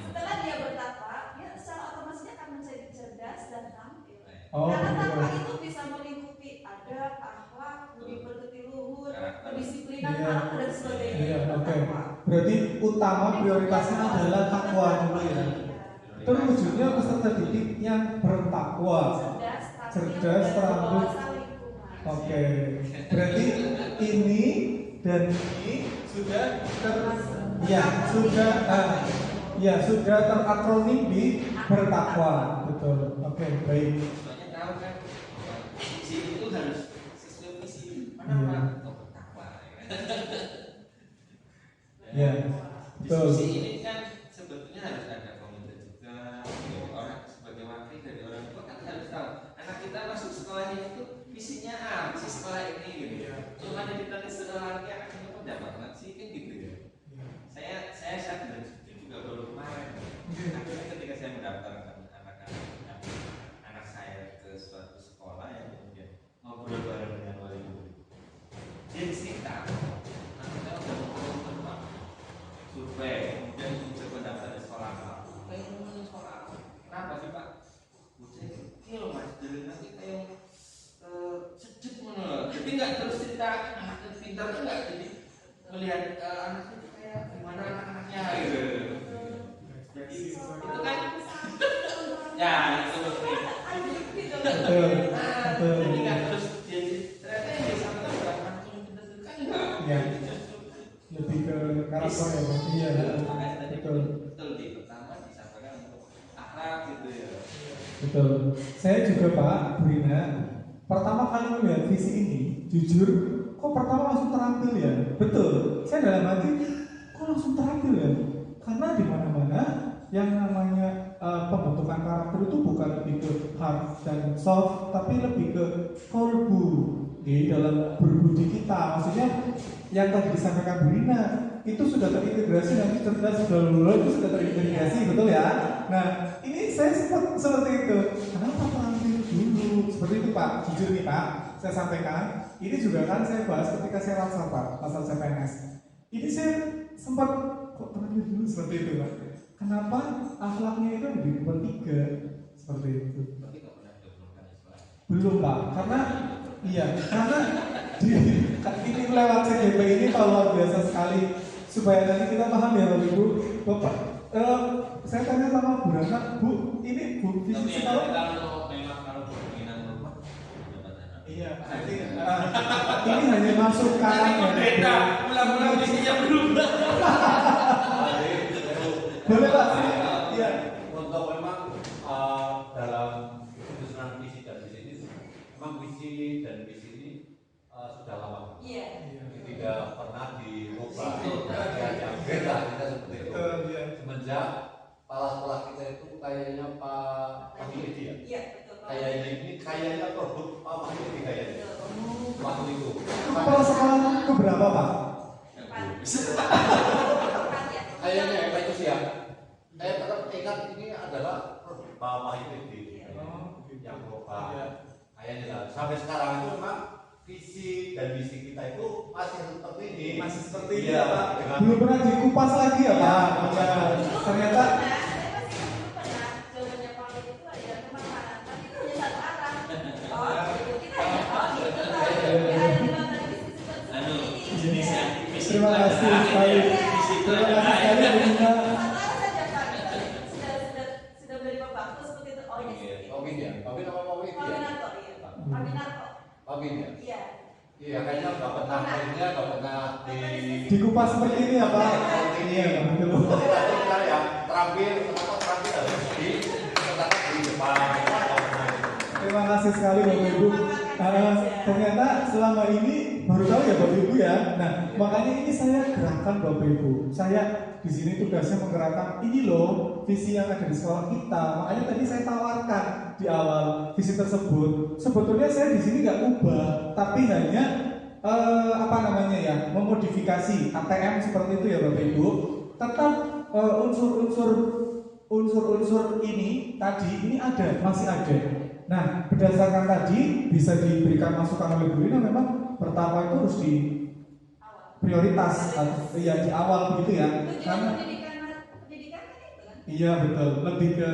Setelah dia bertakwa, dia secara otomatis dia akan menjadi cerdas dan terampil. Oh, Karena takwa begitu. itu bisa melingkupi adab, akhlak, budi pekerti luhur, Karakter. kedisiplinan, Iya. karakter dan sebagainya. Iya, Itu oke. takwa. Berarti utama prioritasnya adalah takwa dulu ya. Terwujudnya peserta didik yang bertakwa. Cerdas, Cerdas, dan terampil. berwawasan lingkungan. Oke. Berarti dan ini sudah sudah terakronim di bertakwa. Betul. Oke, baik. Soalnya tahu kan visi itu harus sesuai visi. Kenapa? Kok bertakwa? Ya, betul. Diskusi ini kan sebetulnya harus ada komentar juga. Jadi orang sebagai wakil dari orang tua kan harus tahu anak kita masuk sekolahnya itu visinya A, visi sekolah ini gitu ya. Cuma ada ditanya sekolah lagi anaknya kok dapat banget sih kan gitu ya. Saya sadar juga baru kemarin. Akhirnya ketika saya mendaftarkan anak saya ke suatu sekolah yang kemudian ngobrol bareng dengan wali murid, dia cerita, kita udah ngobrol Pak, survei, kemudian mencoba daftar di sekolah apa? Pengen di sekolah apa? Kenapa sih Pak? Bocah kecil Mas, dari nanti kayak sejuk menurut. Jadi nggak terus cerita anaknya pintar tuh nggak, jadi melihat anaknya itu kayak gimana anak-anaknya gitu. Jadi itu kan ya itu Betul. jadi nggak terus jadi ternyata yang disangka bukan anak yang pintar itu kan enggak. Ya. Lebih ke karakter ya, Mas. Iya. Makanya tadi Betul. betul di pertama disampaikan untuk akhlak gitu ya. Betul. Saya juga Pak Brina, pertama kali melihat visi ini, jujur, kok pertama langsung terampil ya? Betul. Saya dalam hati, kok langsung terampil ya? Karena di mana-mana yang namanya pembentukan karakter itu bukan lebih ke hard dan soft, tapi lebih ke kolbu di dalam berbudi kita. Maksudnya yang tadi disampaikan Brina itu sudah terintegrasi, nanti cerdas sudah lulus itu sudah terintegrasi, betul ya? Nah, ini saya sempat seperti itu. Kenapa terampil dulu? Seperti itu Pak, jujur nih Pak, saya sampaikan. Ini juga kan saya bahas ketika saya langsung Pak, pasal CPNS. Ini saya sempat kok terampil dulu seperti itu Pak. Kenapa akhlaknya itu di nomor 3 seperti itu? Tapi nggak pernah diomongkan di sekolah. Belum Pak, karena ini lewat CGP ini kalau luar biasa sekali supaya nanti kita paham ya Bapak Ibu. Bapak, saya tanya sama Bu Rana, Bu, ini Bu visi Tapi sekolah? kalau memang kalau keinginan rumah, Iya, nanti ini hanya masukan ya. Ulang-ulang visinya berubah. Boleh Pak? Iya. Untuk memang dalam penyusunan visi dan misi ini, memang visi dan misi ini sudah lama. Iya. Tidak pernah dirubah. Yang beda kita seperti itu. Iya. Semenjak kepala sekolah kita itu kayaknya Pak Mahmudi ya. Iya, betul. Kayaknya produk Pak Mahmudi kayaknya. Waktu itu. Kepala sekolah keberapa Pak? Kayaknya Pak itu sih ya. Saya tetap ingat ini adalah produk Pak Mahmudi yang berubah. Kayaknya lah. Sampai sekarang itu memang visi dan misi kita itu masih seperti ini. Masih seperti ini ya, ya Pak. dengan Belum pernah dikupas lagi ya Pak. Ya, ternyata terima kasih sekali. Terima kasih sekali Bu Dina. Sudah beri bapak seperti itu. Oh iya. Pawin ya. Pawin apa Pawin ya? Pawinarto, iya. Pawinarto. Pawin ya. Iya. Iya kayaknya nggak pernah kayaknya nggak pernah Dikupas seperti ini ya Pak. Iya, betul. kita ya terampil kenapa terampil harus diletakkan di depan. Terima kasih sekali Bapak Ibu. Ternyata selama ini baru tahu ya Bapak Ibu ya. Nah, makanya ini saya gerakkan Bapak Ibu. Saya di sini tugasnya menggerakkan ini loh visi yang ada di sekolah kita. Makanya tadi saya tawarkan di awal visi tersebut. Sebetulnya saya di sini nggak ubah, tapi hanya memodifikasi ATM seperti itu ya Bapak Ibu. Tetap unsur-unsur ini tadi ini ada, masih ada. Nah, berdasarkan tadi bisa diberikan masukan oleh Bu Rina, memang pertama itu harus di prioritas, iya di awal begitu ya. Karena pendidikan kan itu kan. iya betul, lebih ke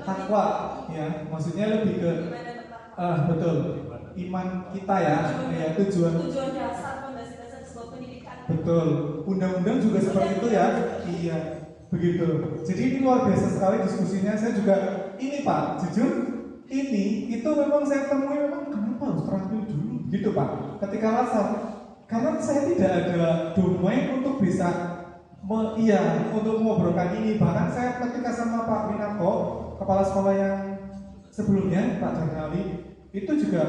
takwa, ya maksudnya lebih ke betul iman kita ya, tujuan Dasar pondasi-dasar sebuah pendidikan. betul. Undang-undang juga seperti itu ya, iya begitu. Jadi ini luar biasa sekali diskusinya. Saya juga ini Pak, jujur. Ini itu memang saya temui memang kenapa harus terampil dulu gitu Pak. Ketika laser karena saya tidak ada domain untuk bisa untuk mengobrolkan ini. Bahkan saya ketika sama Pak Winarko, kepala sekolah yang sebelumnya, Pak Janali, itu juga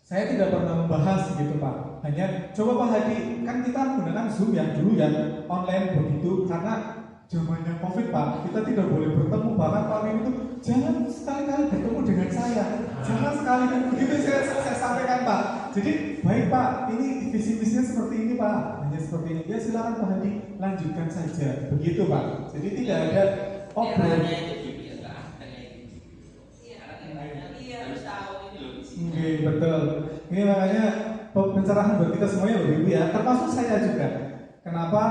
saya tidak pernah membahas gitu Pak. Hanya coba Pak Hadi, kan kita menggunakan Zoom yang dulu yang online begitu karena zamannya COVID Pak, kita tidak boleh bertemu. Bahkan Pak Win itu jangan sekali-kali bertemu dengan saya, jangan sekali-kali begitu saya sampaikan Pak. Jadi baik Pak, ini visi-visinya seperti ini Pak, hanya seperti ini. Ya silakan Pak Hadi lanjutkan saja, begitu Pak. Jadi tidak ada obrolan. Betul. Ini makanya pencerahan buat kita semuanya loh Ibu ya, termasuk saya juga. Kenapa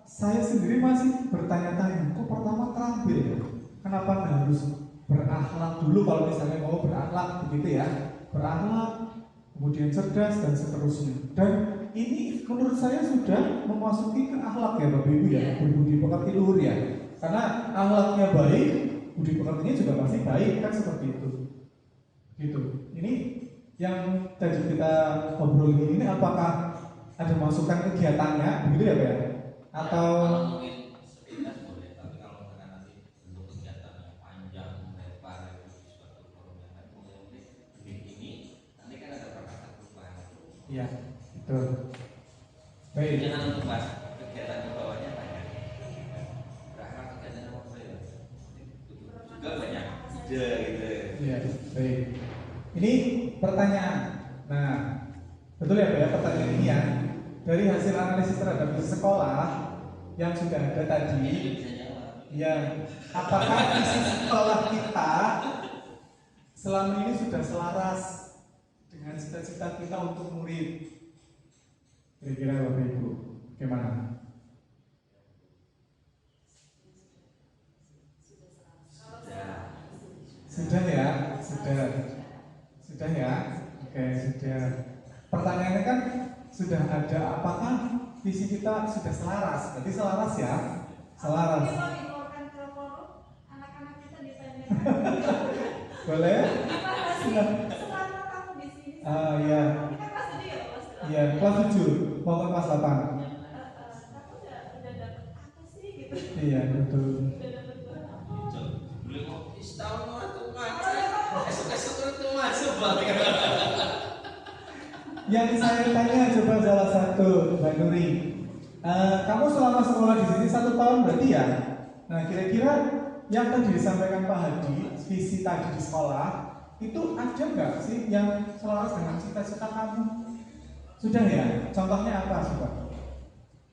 saya sendiri masih bertanya-tanya, kok pertama terampil ya? Kenapa nggak harus berakhlak dulu kalau misalnya mau berakhlak begitu ya? Berakhlak, kemudian cerdas dan seterusnya. Dan ini menurut saya sudah memasuki ke akhlak ya Bapak Ibu ya, budi pekerti luhur ya. Karena akhlaknya baik, budi pekertinya juga pasti baik kan seperti itu. Gitu. Ini yang tadi kita obrolin ini apakah ada masukan kegiatannya begitu ya Pak? Atau mungkin sepintas boleh, tapi kalau misalkan nanti bentuk kegiatan yang panjang, lebar, itu suatu forum yang mungkin ini nanti kan ada perkataan perubahan. iya, betul. Baik. Jangan untuk bahas kegiatan di bawahnya banyak. Berapa kegiatan yang mau ya? Juga banyak ide gitu. Iya, baik. Ini pertanyaan. Nah, betul ya Pak ya, pertanyaan ini ya. Dari hasil analisis terhadap visi sekolah yang sudah ada tadi, ya, apakah visi sekolah kita selama ini sudah selaras dengan cita-cita kita untuk murid? Kira-kira Bapak Ibu, gimana? Sudah ya, sudah ya, oke sudah. Pertanyaannya kan sudah ada, apakah visi kita sudah selaras? Berarti selaras ya, selaras. Kita laporkan ke forum, anak-anak kita ditanya. Boleh? Selama kamu di sini. Iya. Kita kelas 7 ya Mas? Iya, kelas 7, mau ke kelas 8. Kamu udah dapet apa sih gitu? Iya, betul. Udah dapet apa? Boleh kok setahun waktu esok-esok itu masuk balik. Yang saya tanya coba salah satu Mbak Nuri, kamu selama sekolah di sini 1 tahun berarti ya? Nah kira-kira yang tadi disampaikan Pak Hadi, visi tadi di sekolah itu ada nggak sih yang selaras dengan cita-cita kamu? Sudah ya? Contohnya apa coba?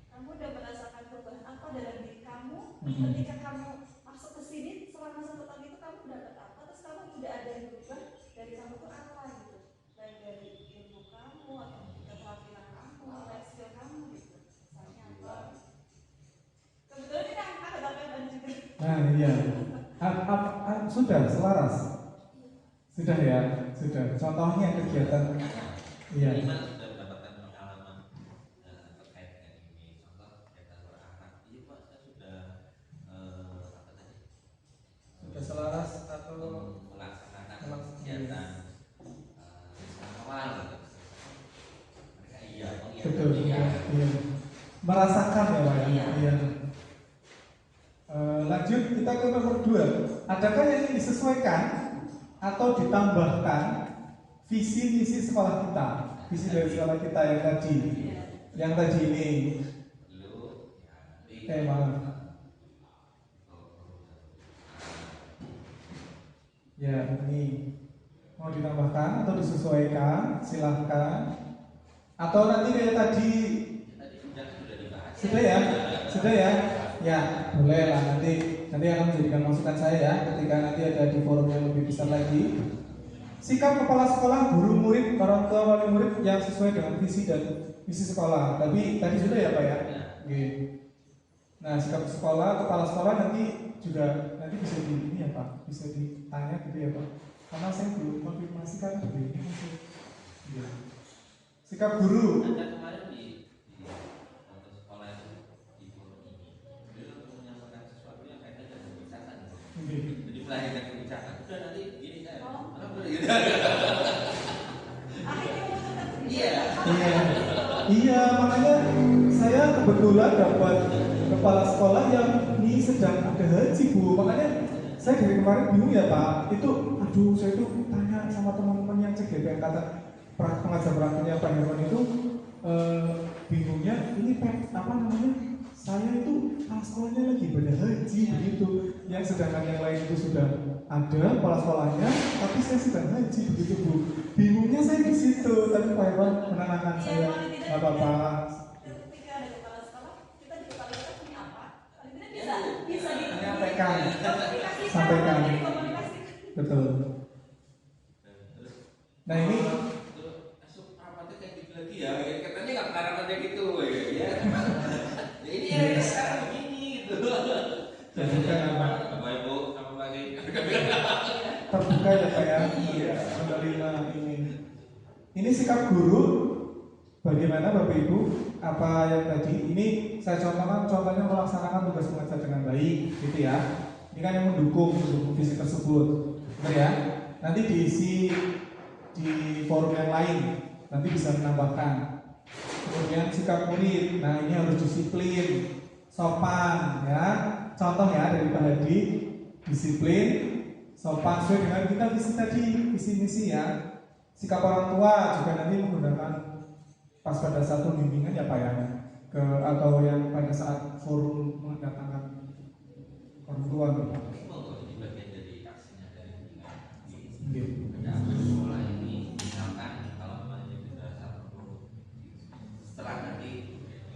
Kamu udah merasakan perubahan apa dalam diri kamu ketika kamu masuk ke sini selama 1 tahun itu kamu dapat apa? Terus kamu udah ada yang berubah dari kamu itu apa gitu? Baik dari ilmu kamu atau keterampilan kamu, life skill kamu gitu. Misalnya apa? Kebetulan ini ada tambahan juga. Nah iya, sudah selaras? Sudah ya, sudah. Contohnya kegiatan, iya. Gimana sudah mendapatkan pengalaman terkait dengan ini? Contoh kegiatan berakhlak. Iya Pak, saya sudah apa tadi? Sudah selaras atau melaksanakan kegiatan awal. Mereka iya, betul, iya. Merasakan ya Pak ya. Iya. Lanjut kita ke nomor 2. Adakah yang ingin disesuaikan atau ditambahkan visi misi sekolah kita? Visi dari sekolah kita yang tadi ini. Maaf. Ya ini mau ditambahkan atau disesuaikan? Silahkan. Atau nanti kayak tadi sudah ya, sudah ya. Ya, boleh lah nanti akan menjadikan masukan saya ya ketika nanti ada di forum yang lebih besar lagi. Sikap kepala sekolah, guru murid, orang tua wali murid yang sesuai dengan visi dan misi sekolah. Tapi tadi sudah ya Pak ya. Oke. Nah, sikap sekolah, kepala sekolah nanti juga bisa di ini ya Pak, bisa ditanya gitu ya Pak. Karena saya belum konfirmasi kan begini masih. Ya. Sikap guru. Anda kemarin di waktu sekolah di forum ini, beliau untuk menyampaikan sesuatu yang kaitan dengan kebijakan. Jadi melahirkan kebijakan. Udah nanti gini saya. Akhirnya Iya. Iya. Iya, makanya saya kebetulan dapat kepala sekolah yang ini sedang ada haji Bu. Makanya saya dari kemarin bingung ya Pak. Itu, aduh saya itu tanya sama teman-teman yang CGP angkatan pengajar praktiknya Pak Herman itu bingungnya ini apa namanya? Saya itu kepala sekolahnya lagi pada haji begitu. Yang sedangkan yang lain itu sudah ada kepala sekolahnya, tapi saya sedang haji begitu Bu. Bingungnya saya di situ, tapi Pak Herman menenangkan saya. Nggak apa-apa. Ketika ada kepala sekolah, kita di kepala sekolah punya apa? Paling tidak bisa Menyampaikan. dikomunikasikan, Sampaikan. dikomunikasikan. Betul. Nah ini Masuk rapatnya kayak gitu lagi ya, katanya nggak pernah rapat kayak gitu ya. Ini ya sekarang begini gitu. terbuka apa? Bapak Ibu sama Pak Kiai. Terbuka ya Pak ya. Iya. Menerima ini. Ini sikap guru. Bagaimana Bapak Ibu? Apa yang tadi? Ini saya contohnya melaksanakan tugas mengajar dengan baik, gitu ya. Ini kan yang mendukung visi tersebut, benar ya? Nanti diisi di forum yang lain, nanti bisa menambahkan. Kemudian sikap murid, nah ini harus disiplin, sopan, ya. Contoh ya dari Pak Hadi, disiplin, sopan sesuai dengan kita visi tadi, visi misi ya. Sikap orang tua juga nanti menggunakan pas pada saat pembimbingan ya Pak ya, atau yang pada saat forum mendatangkan orang tua gitu. Ini bagian dari aksinya dari Iya. pendapat sekolah ini, misalkan kalau namanya sudah satu setelah nanti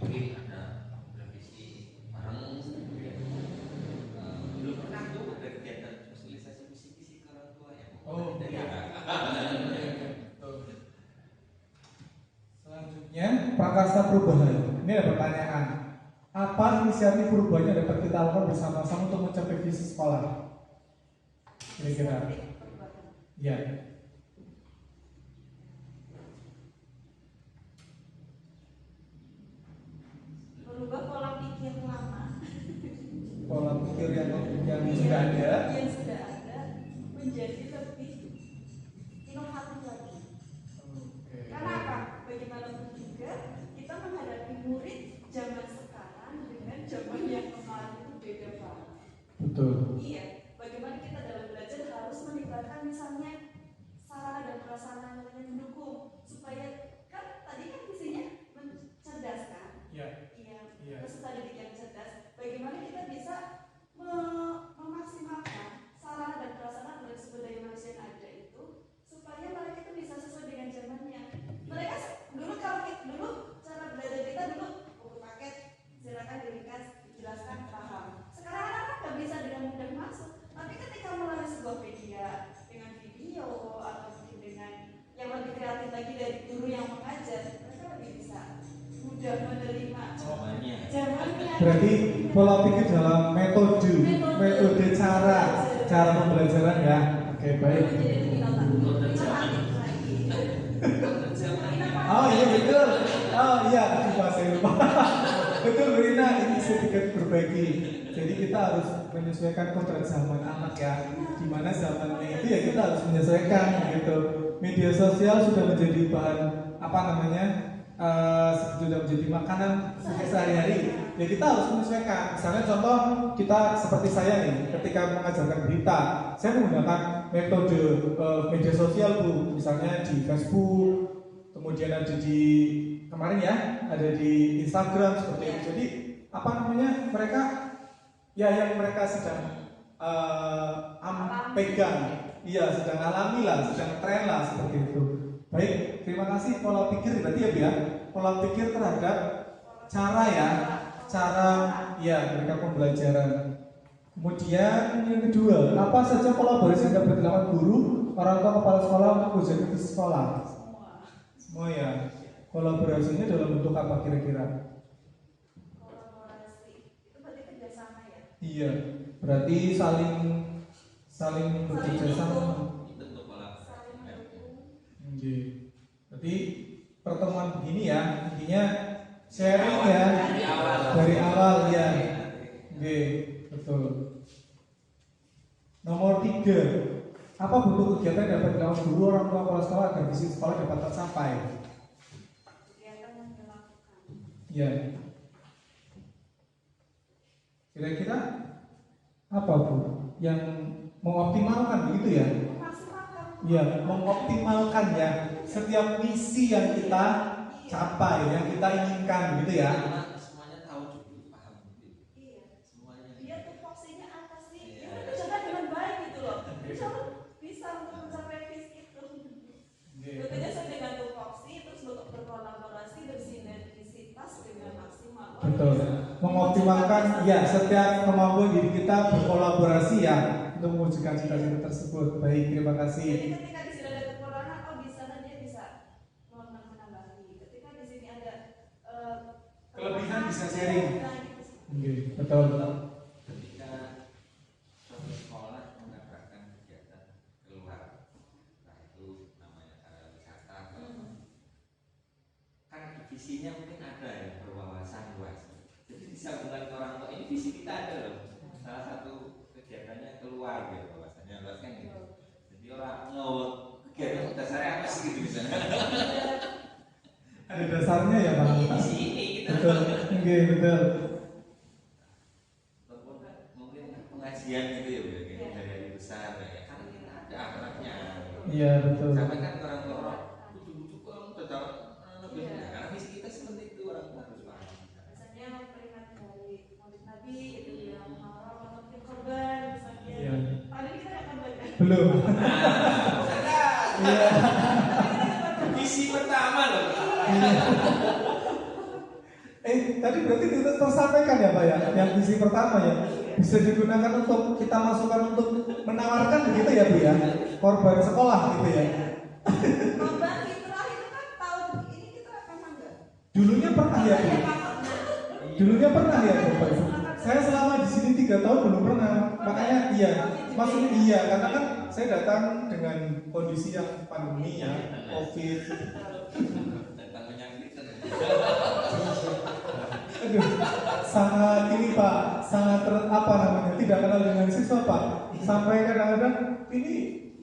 mungkin ada revisi bareng, belum pernah tuh ada kegiatan sosialisasi visi-visi ke orang tua ya. Oh, iya. Selanjutnya, prakasa perubahan. Ini ada pertanyaan. Apa inisiatif perubahan yang dapat kita lakukan bersama-sama untuk mencapai visi sekolah? Kira-kira. Ya. Merubah pola pikir lama Pola pikir yang sudah ada. yang sudah ada menjadi lebih inovatif lagi. Karena apa? Bagaimanapun juga kita menghadapi murid zaman sekarang dengan zaman yang kemarin itu beda banget. Betul. Iya, bagaimana kita dalam belajar harus melibatkan misalnya sarana dan prasarana yang mendukung supaya kan tadi kan visinya mencerdaskan. Ya. Iya. Iya. Peserta didik yang cerdas. Bagaimana kita bisa memaksimalkan sarana dan prasarana dari sumber daya manusia yang ada itu supaya mereka itu bisa sesuai dengan zamannya. Mereka dulu dulu cara belajar kita dulu buku paket silakan diringkas dijelaskan paham. Sekarang anak-anak nggak bisa dengan mudah masuk. Tapi ketika melalui sebuah media dengan video atau mungkin dengan yang lebih kreatif lagi dari guru yang mengajar, mereka lebih bisa mudah menerima zamannya. Berarti pola pikir dalam metode cara pembelajaran ya. Oke, baik. Oh iya betul. Oh iya, lupa saya lupa. Betul Bu Rina, ini sedikit berbagi. Jadi kita harus menyesuaikan kontrak zaman anak ya. Dimana zamannya itu ya kita harus menyesuaikan gitu. Media sosial sudah menjadi bahan apa namanya? Sudah menjadi makanan sehari-hari. Ya kita harus menyesuaikan. Misalnya contoh kita seperti saya nih, ketika mengajarkan berita, saya menggunakan metode media sosial Bu. Misalnya di Facebook, kemudian ada di kemarin ya, ada di Instagram seperti itu. Jadi apa namanya mereka ya yang mereka sedang pegang, iya sedang alami lah, sedang tren lah seperti itu. Baik, terima kasih pola pikir berarti ya Bu ya, pola pikir terhadap cara ya mereka pembelajaran. Kemudian yang kedua, apa saja kolaborasi yang dapat dilakukan guru, orang tua, kepala sekolah untuk ujian visi sekolah? Semua ya. Kolaborasinya dalam bentuk apa kira-kira? Kolaborasi itu berarti kerjasama ya. Iya, berarti saling bekerja sama. Bentuk pola. Saling mendukung. Oke. Berarti pertemuan begini ya, intinya sharing ya dari awal ya. Oke, betul. Nomor 3, apa bentuk kegiatan yang dapat dilakukan guru, orang tua, kepala sekolah agar visi sekolah dapat tercapai? Kegiatan yang dilakukan Ya. Kira-kira apa Bu? Yang mengoptimalkan begitu ya? Ya, mengoptimalkan ya setiap misi yang kita capai, yang kita inginkan gitu ya. Semuanya tahu juga, paham gitu. Iya. Semuanya. Dia tuh fokusnya apa sih? Ya udah kerjakan dengan baik gitu loh. Insya Allah bisa untuk mencapai visi itu. Bekerja sesuai dengan tupoksi, terus berkolaborasi, bersinergisitas dengan maksimal. Betul. Mengoptimalkan ya setiap kemampuan diri kita berkolaborasi ya untuk mewujudkan cita-cita tersebut. Baik, terima kasih. Jadi ketika di sini ada kekurangan, oh di sana dia bisa menambahi. Ketika di sini ada Kelebihan bisa sharing. nah, gitu. Oke, betul. Ketika suatu sekolah mengadakan kegiatan keluar, nah itu namanya wisata, kan visinya mungkin ada yang berwawasan luas. Jadi disambungkan ke orang tua, ini visi kita ada loh. Salah satu kegiatannya keluar gitu, wawasannya luas kan gitu. Jadi orang kegiatan dasarnya apa sih gitu misalnya. Ada dasarnya ya Pak. Ini sih ini gitu. Betul. Oke, betul. Ataupun mungkin pengajian gitu ya, kayak dari hari besar ya. Kan kita ada akhlaknya. Iya, betul. Sampai kan orang tua orang lucu-lucu kok tetap karena visi kita seperti itu, orang tua harus paham. Misalnya peringatan dari Maulid Nabi itu yang Muharram atau mungkin korban misalnya. Iya. Tadi kita nggak korban kan? Belum. Iya. Visi pertama loh. Tadi berarti kita tersampaikan ya Pak ya, yang visi pertama ya bisa digunakan untuk kita masukkan untuk menawarkan begitu ya Bu ya, korban sekolah gitu ya. Korban fitrah itu kan tahun ini kita memang enggak. Dulunya pernah ya Bu. Dulunya pernah ya Bapak Ibu. Saya selama di sini 3 tahun belum pernah. Makanya iya, maksudnya iya karena kan saya datang dengan kondisi yang pandemi ya, Covid. Tentang menyakitkan. Aduh, sangat ini Pak, sangat apa namanya, tidak kenal dengan siswa Pak. Sampai kadang-kadang ini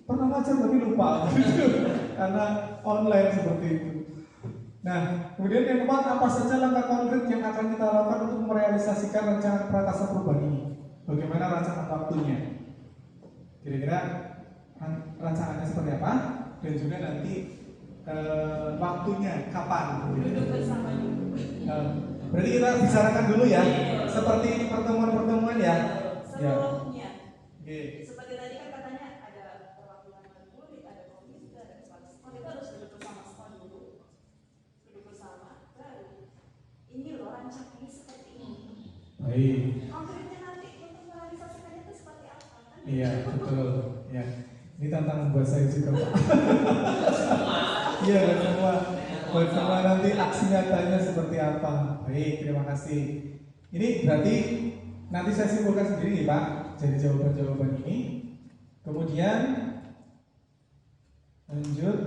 pernah ngajar tapi lupa, karena online seperti itu. Nah, kemudian yang keempat, apa saja langkah konkret yang akan kita lakukan untuk merealisasikan rancangan Prakasa Perubahan ini? Bagaimana rancangan waktunya? Kira-kira rancangannya seperti apa? Dan juga nanti waktunya kapan? Duduk bersama dulu. Berarti kita bicarakan dulu ya, seperti pertemuan-pertemuan ya. Sebelumnya. Oke. Seperti tadi kan katanya ada perwakilan murid, ada komisi, ada kepala sekolah. Kita harus duduk bersama sekolah dulu. Duduk bersama, baru ini loh rancangannya seperti ini. Baik. Konkretnya nanti untuk merealisasikannya itu seperti apa kan? Iya, betul. Ya. Ini tantangan buat saya juga, Pak. Iya, buat semua. Buat semua nanti aksi nyatanya seperti apa. Baik, terima kasih. Ini berarti nanti saya simpulkan sendiri nih Pak, dari jawaban-jawaban ini. Kemudian lanjut.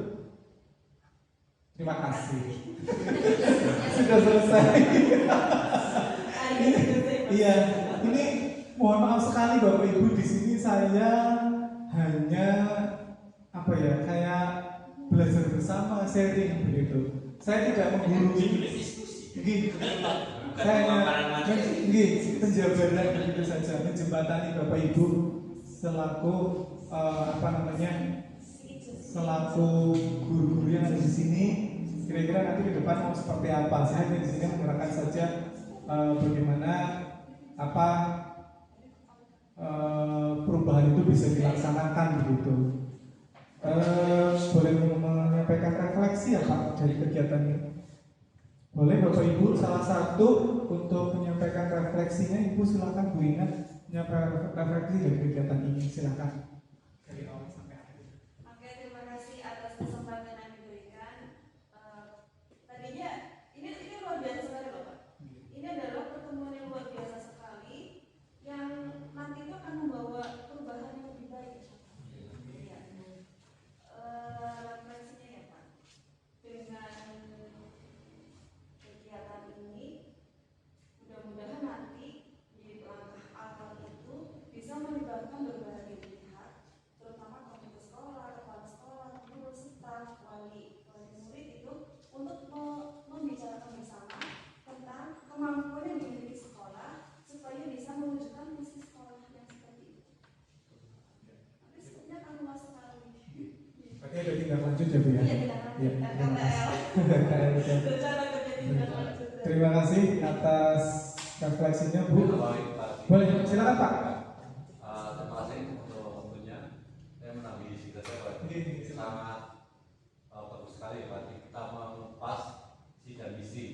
Terima kasih. Sudah selesai. Iya, ini mohon maaf sekali Bapak Ibu, di sini saya hanya apa ya, kayak belajar bersama, sharing begitu. Saya tidak menggurui, saya hanya penjabaran begitu saja, menjembatani Bapak Ibu selaku selaku guru-guru yang ada di sini. Kira-kira nanti ke depan mau seperti apa? Saya di sini menggerakkan saja bagaimana perubahan itu bisa dilaksanakan begitu. Boleh menyampaikan refleksi ya Pak dari kegiatan ini? Boleh Bapak Ibu, salah satu untuk menyampaikan refleksinya, Ibu silakan Bu Ina menyampaikan refleksi dari kegiatan ini, silakan. Dari awal sampai akhir. Oke, terima kasih atas kesempatan yang diberikan. Tadinya ini luar biasa sekali loh Pak. Ini adalah pertemuan yang luar biasa sekali yang nanti itu akan membawa perubahan yang lebih baik. Iya. Refleksinya ya Pak. Dengan kegiatan ini mudah-mudahan nanti di langkah awal itu bisa melibatkan berbagai pihak, terutama KKL. KKL, betul. Rencana kerja tindak lanjut. Terima kasih atas refleksinya Bu. Boleh, silakan Pak. Terima kasih untuk waktunya. Saya menambahi cerita saya sangat bagus sekali ya Pak. Kita mengupas visi dan misi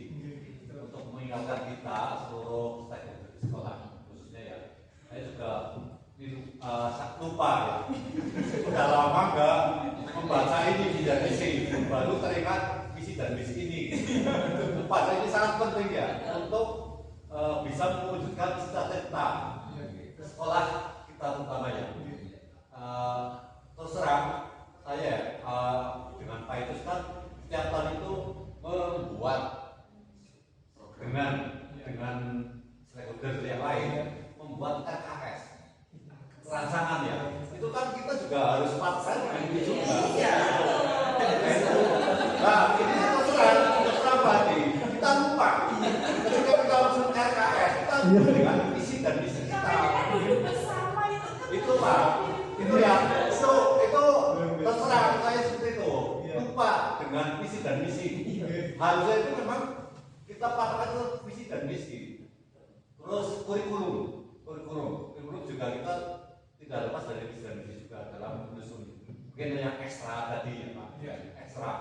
untuk mengingatkan kita seluruh stakeholder di sekolah khususnya ya. Saya juga lupa ya. Sudah lama nggak membaca ini visi dan misi, baru teringat visi dan misi ini. Membaca ini sangat penting ya untuk bisa mewujudkan cita-cita sekolah kita terutamanya. Terus terang saya dengan Pak itu kan setiap tahun itu membuat dengan stakeholder yang lain membuat RKS rancangan ya. Itu kan kita juga harus partner dengan itu juga. Nah ini terus terang berarti kita lupa ketika kita langsung RKS kita lupa dengan visi dan misi kita. Itu Pak, itu ya, itu terserah saya seperti itu, lupa dengan visi dan misi. Harusnya itu memang kita patokan itu visi dan misi. Terus kurikulum juga kita tidak lepas dari visi dan misi juga dalam menyusun. Mungkin yang ekstra tadi ya Pak, ekstra.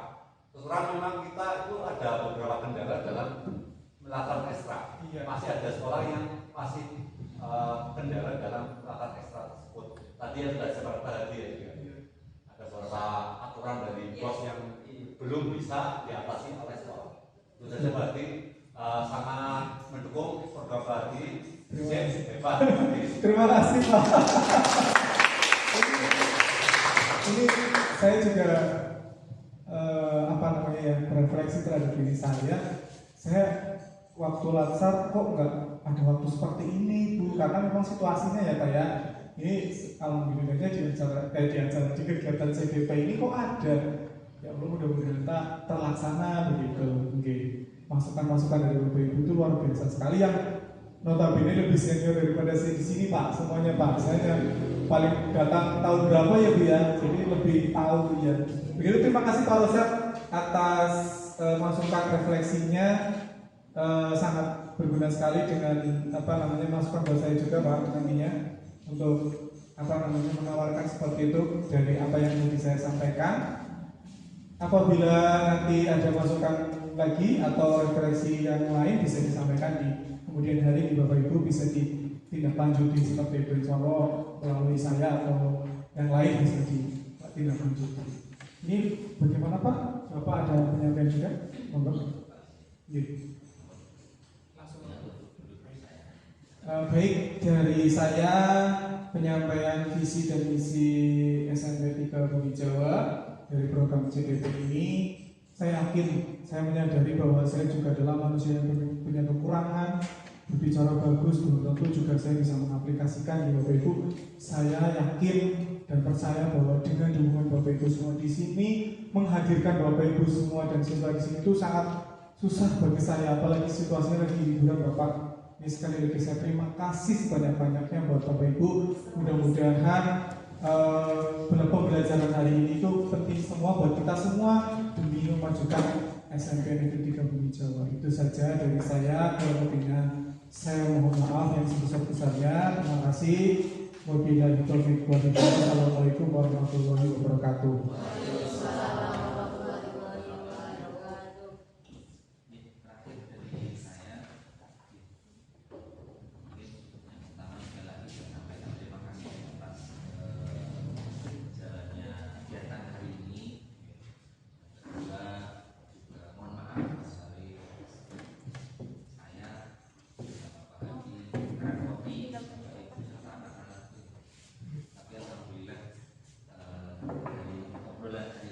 Terserah memang kita itu ada beberapa kendala dalam melakukan ekstra. Masih ada sekolah yang masih kendala dalam melakukan ekstra tersebut. Tadi yang sudah saya tadi ya juga. Ada beberapa aturan dari bos yang belum bisa diatasi oleh sekolah. Itu saja berarti sangat mendukung program tadi. Hebat. Terima kasih Pak. Ini saya juga berefleksi terhadap diri saya. Saya waktu latsar kok nggak ada waktu seperti ini Bu, karena memang situasinya ya Pak ya. Ini alhamdulillahnya di kegiatan CGP ini kok ada. Ya Allah, mudah-mudahan terlaksana begitu. Oke. Masukan-masukan dari Bapak Ibu itu luar biasa sekali, yang notabene lebih senior daripada saya di sini Pak. Semuanya Pak, saya paling datang tahun berapa ya Bu ya, jadi lebih tahu ya. Begitu, terima kasih Pak Ustaz atas masukan refleksinya, sangat berguna sekali dengan masukan buat saya juga Pak nantinya untuk menawarkan seperti itu dari apa yang tadi saya sampaikan. Apabila nanti ada masukan lagi atau refleksi yang lain bisa disampaikan di kemudian hari di Bapak Ibu, bisa ditindaklanjuti seperti itu, insya Allah melalui saya atau yang lain bisa ditindaklanjuti. Ini bagaimana Pak? Bapak ada penyampaian juga? Monggo. Baik, dari saya penyampaian visi dan misi SMP 3 Bumi Jawa dari program CDP ini, saya yakin, saya menyadari bahwa saya juga adalah manusia yang punya kekurangan. Berbicara bagus, belum tentu juga saya bisa mengaplikasikan di Bapak Ibu. Saya yakin dan percaya bahwa dengan dukungan Bapak Ibu semua di sini, menghadirkan Bapak Ibu semua dan siswa di sini itu sangat susah bagi saya, apalagi situasinya lagi liburan Bapak. Ini sekali lagi saya terima kasih sebanyak-banyaknya buat Bapak Ibu. Mudah-mudahan pembelajaran hari ini itu penting semua buat kita semua demi memajukan SMP Negeri 3 Bumi Jawa. Itu saja dari saya. Kurang saya mohon maaf yang sebesar-besarnya. Terima kasih. Wabillahi taufiq wal hidayah. Assalamualaikum warahmatullahi wabarakatuh. Obrolan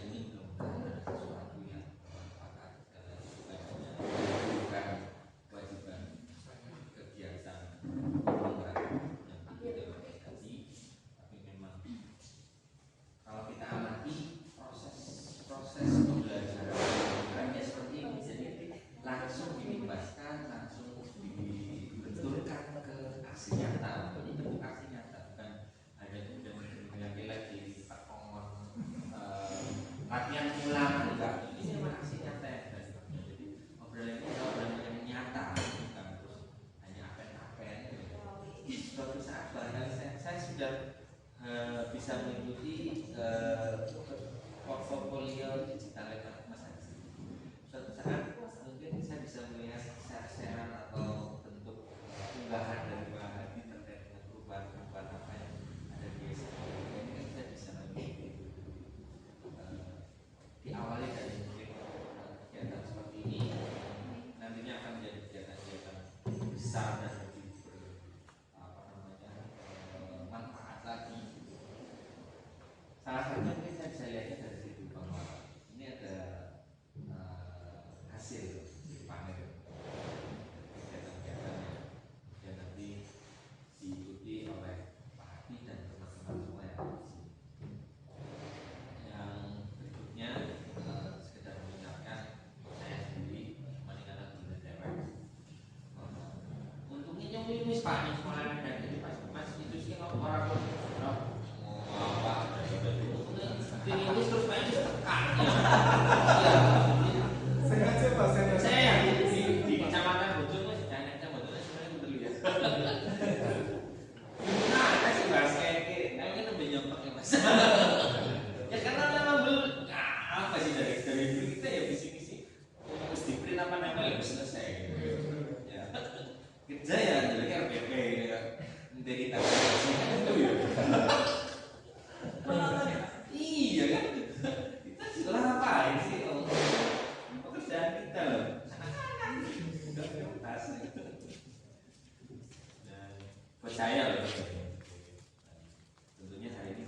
Pak ini sekolah dan ini Mas itu sih kalau orang mau apa ini terus Pak ini tekan ya. Sengaja Pak, Saya yang di kecamatan Bojong itu jangan Bojong sebenarnya betul ya. Nah, kasih bahas kayak kayaknya lebih nyempak ya Mas. Ya karena memang belum apa sih dari dulu kita ya visi-visi harus di print apa nempel ya selesai gitu. Ya. Kerja ya jadi RPP ya. Dari itu ya. Iya kan? Kita setelah ngapain sih? Pekerjaan kita loh. Udah prioritas. Dan buat saya loh. Tentunya hari ini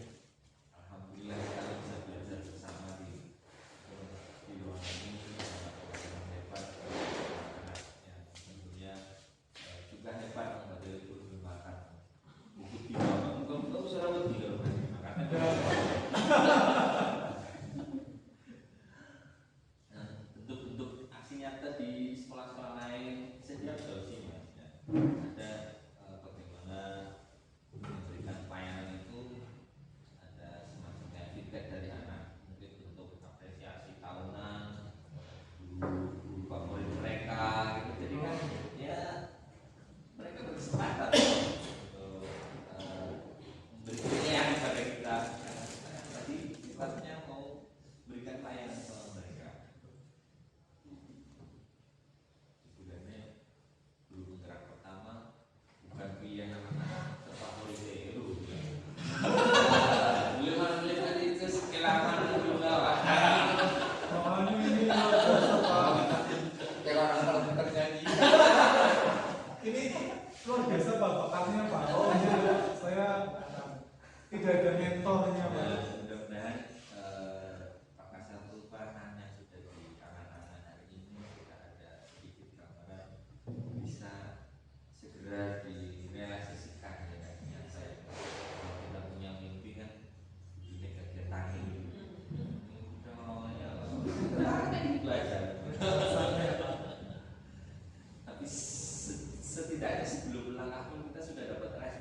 alhamdulillah kita bisa belajar bersama di ruangan ini bersama teman-teman hebat anak yang tentunya juga hebat pada ilmu makan. Buku di bawah, kamu suara lebih kalau makan. Bentuk-bentuk aksi nyata di sekolah-sekolah lain saya kira sudah sih Mas. Ya. Ada bagaimana memberikan pelayanan itu, ada semacam feedback dari anak, mungkin bentuk apresiasi tahunan, guru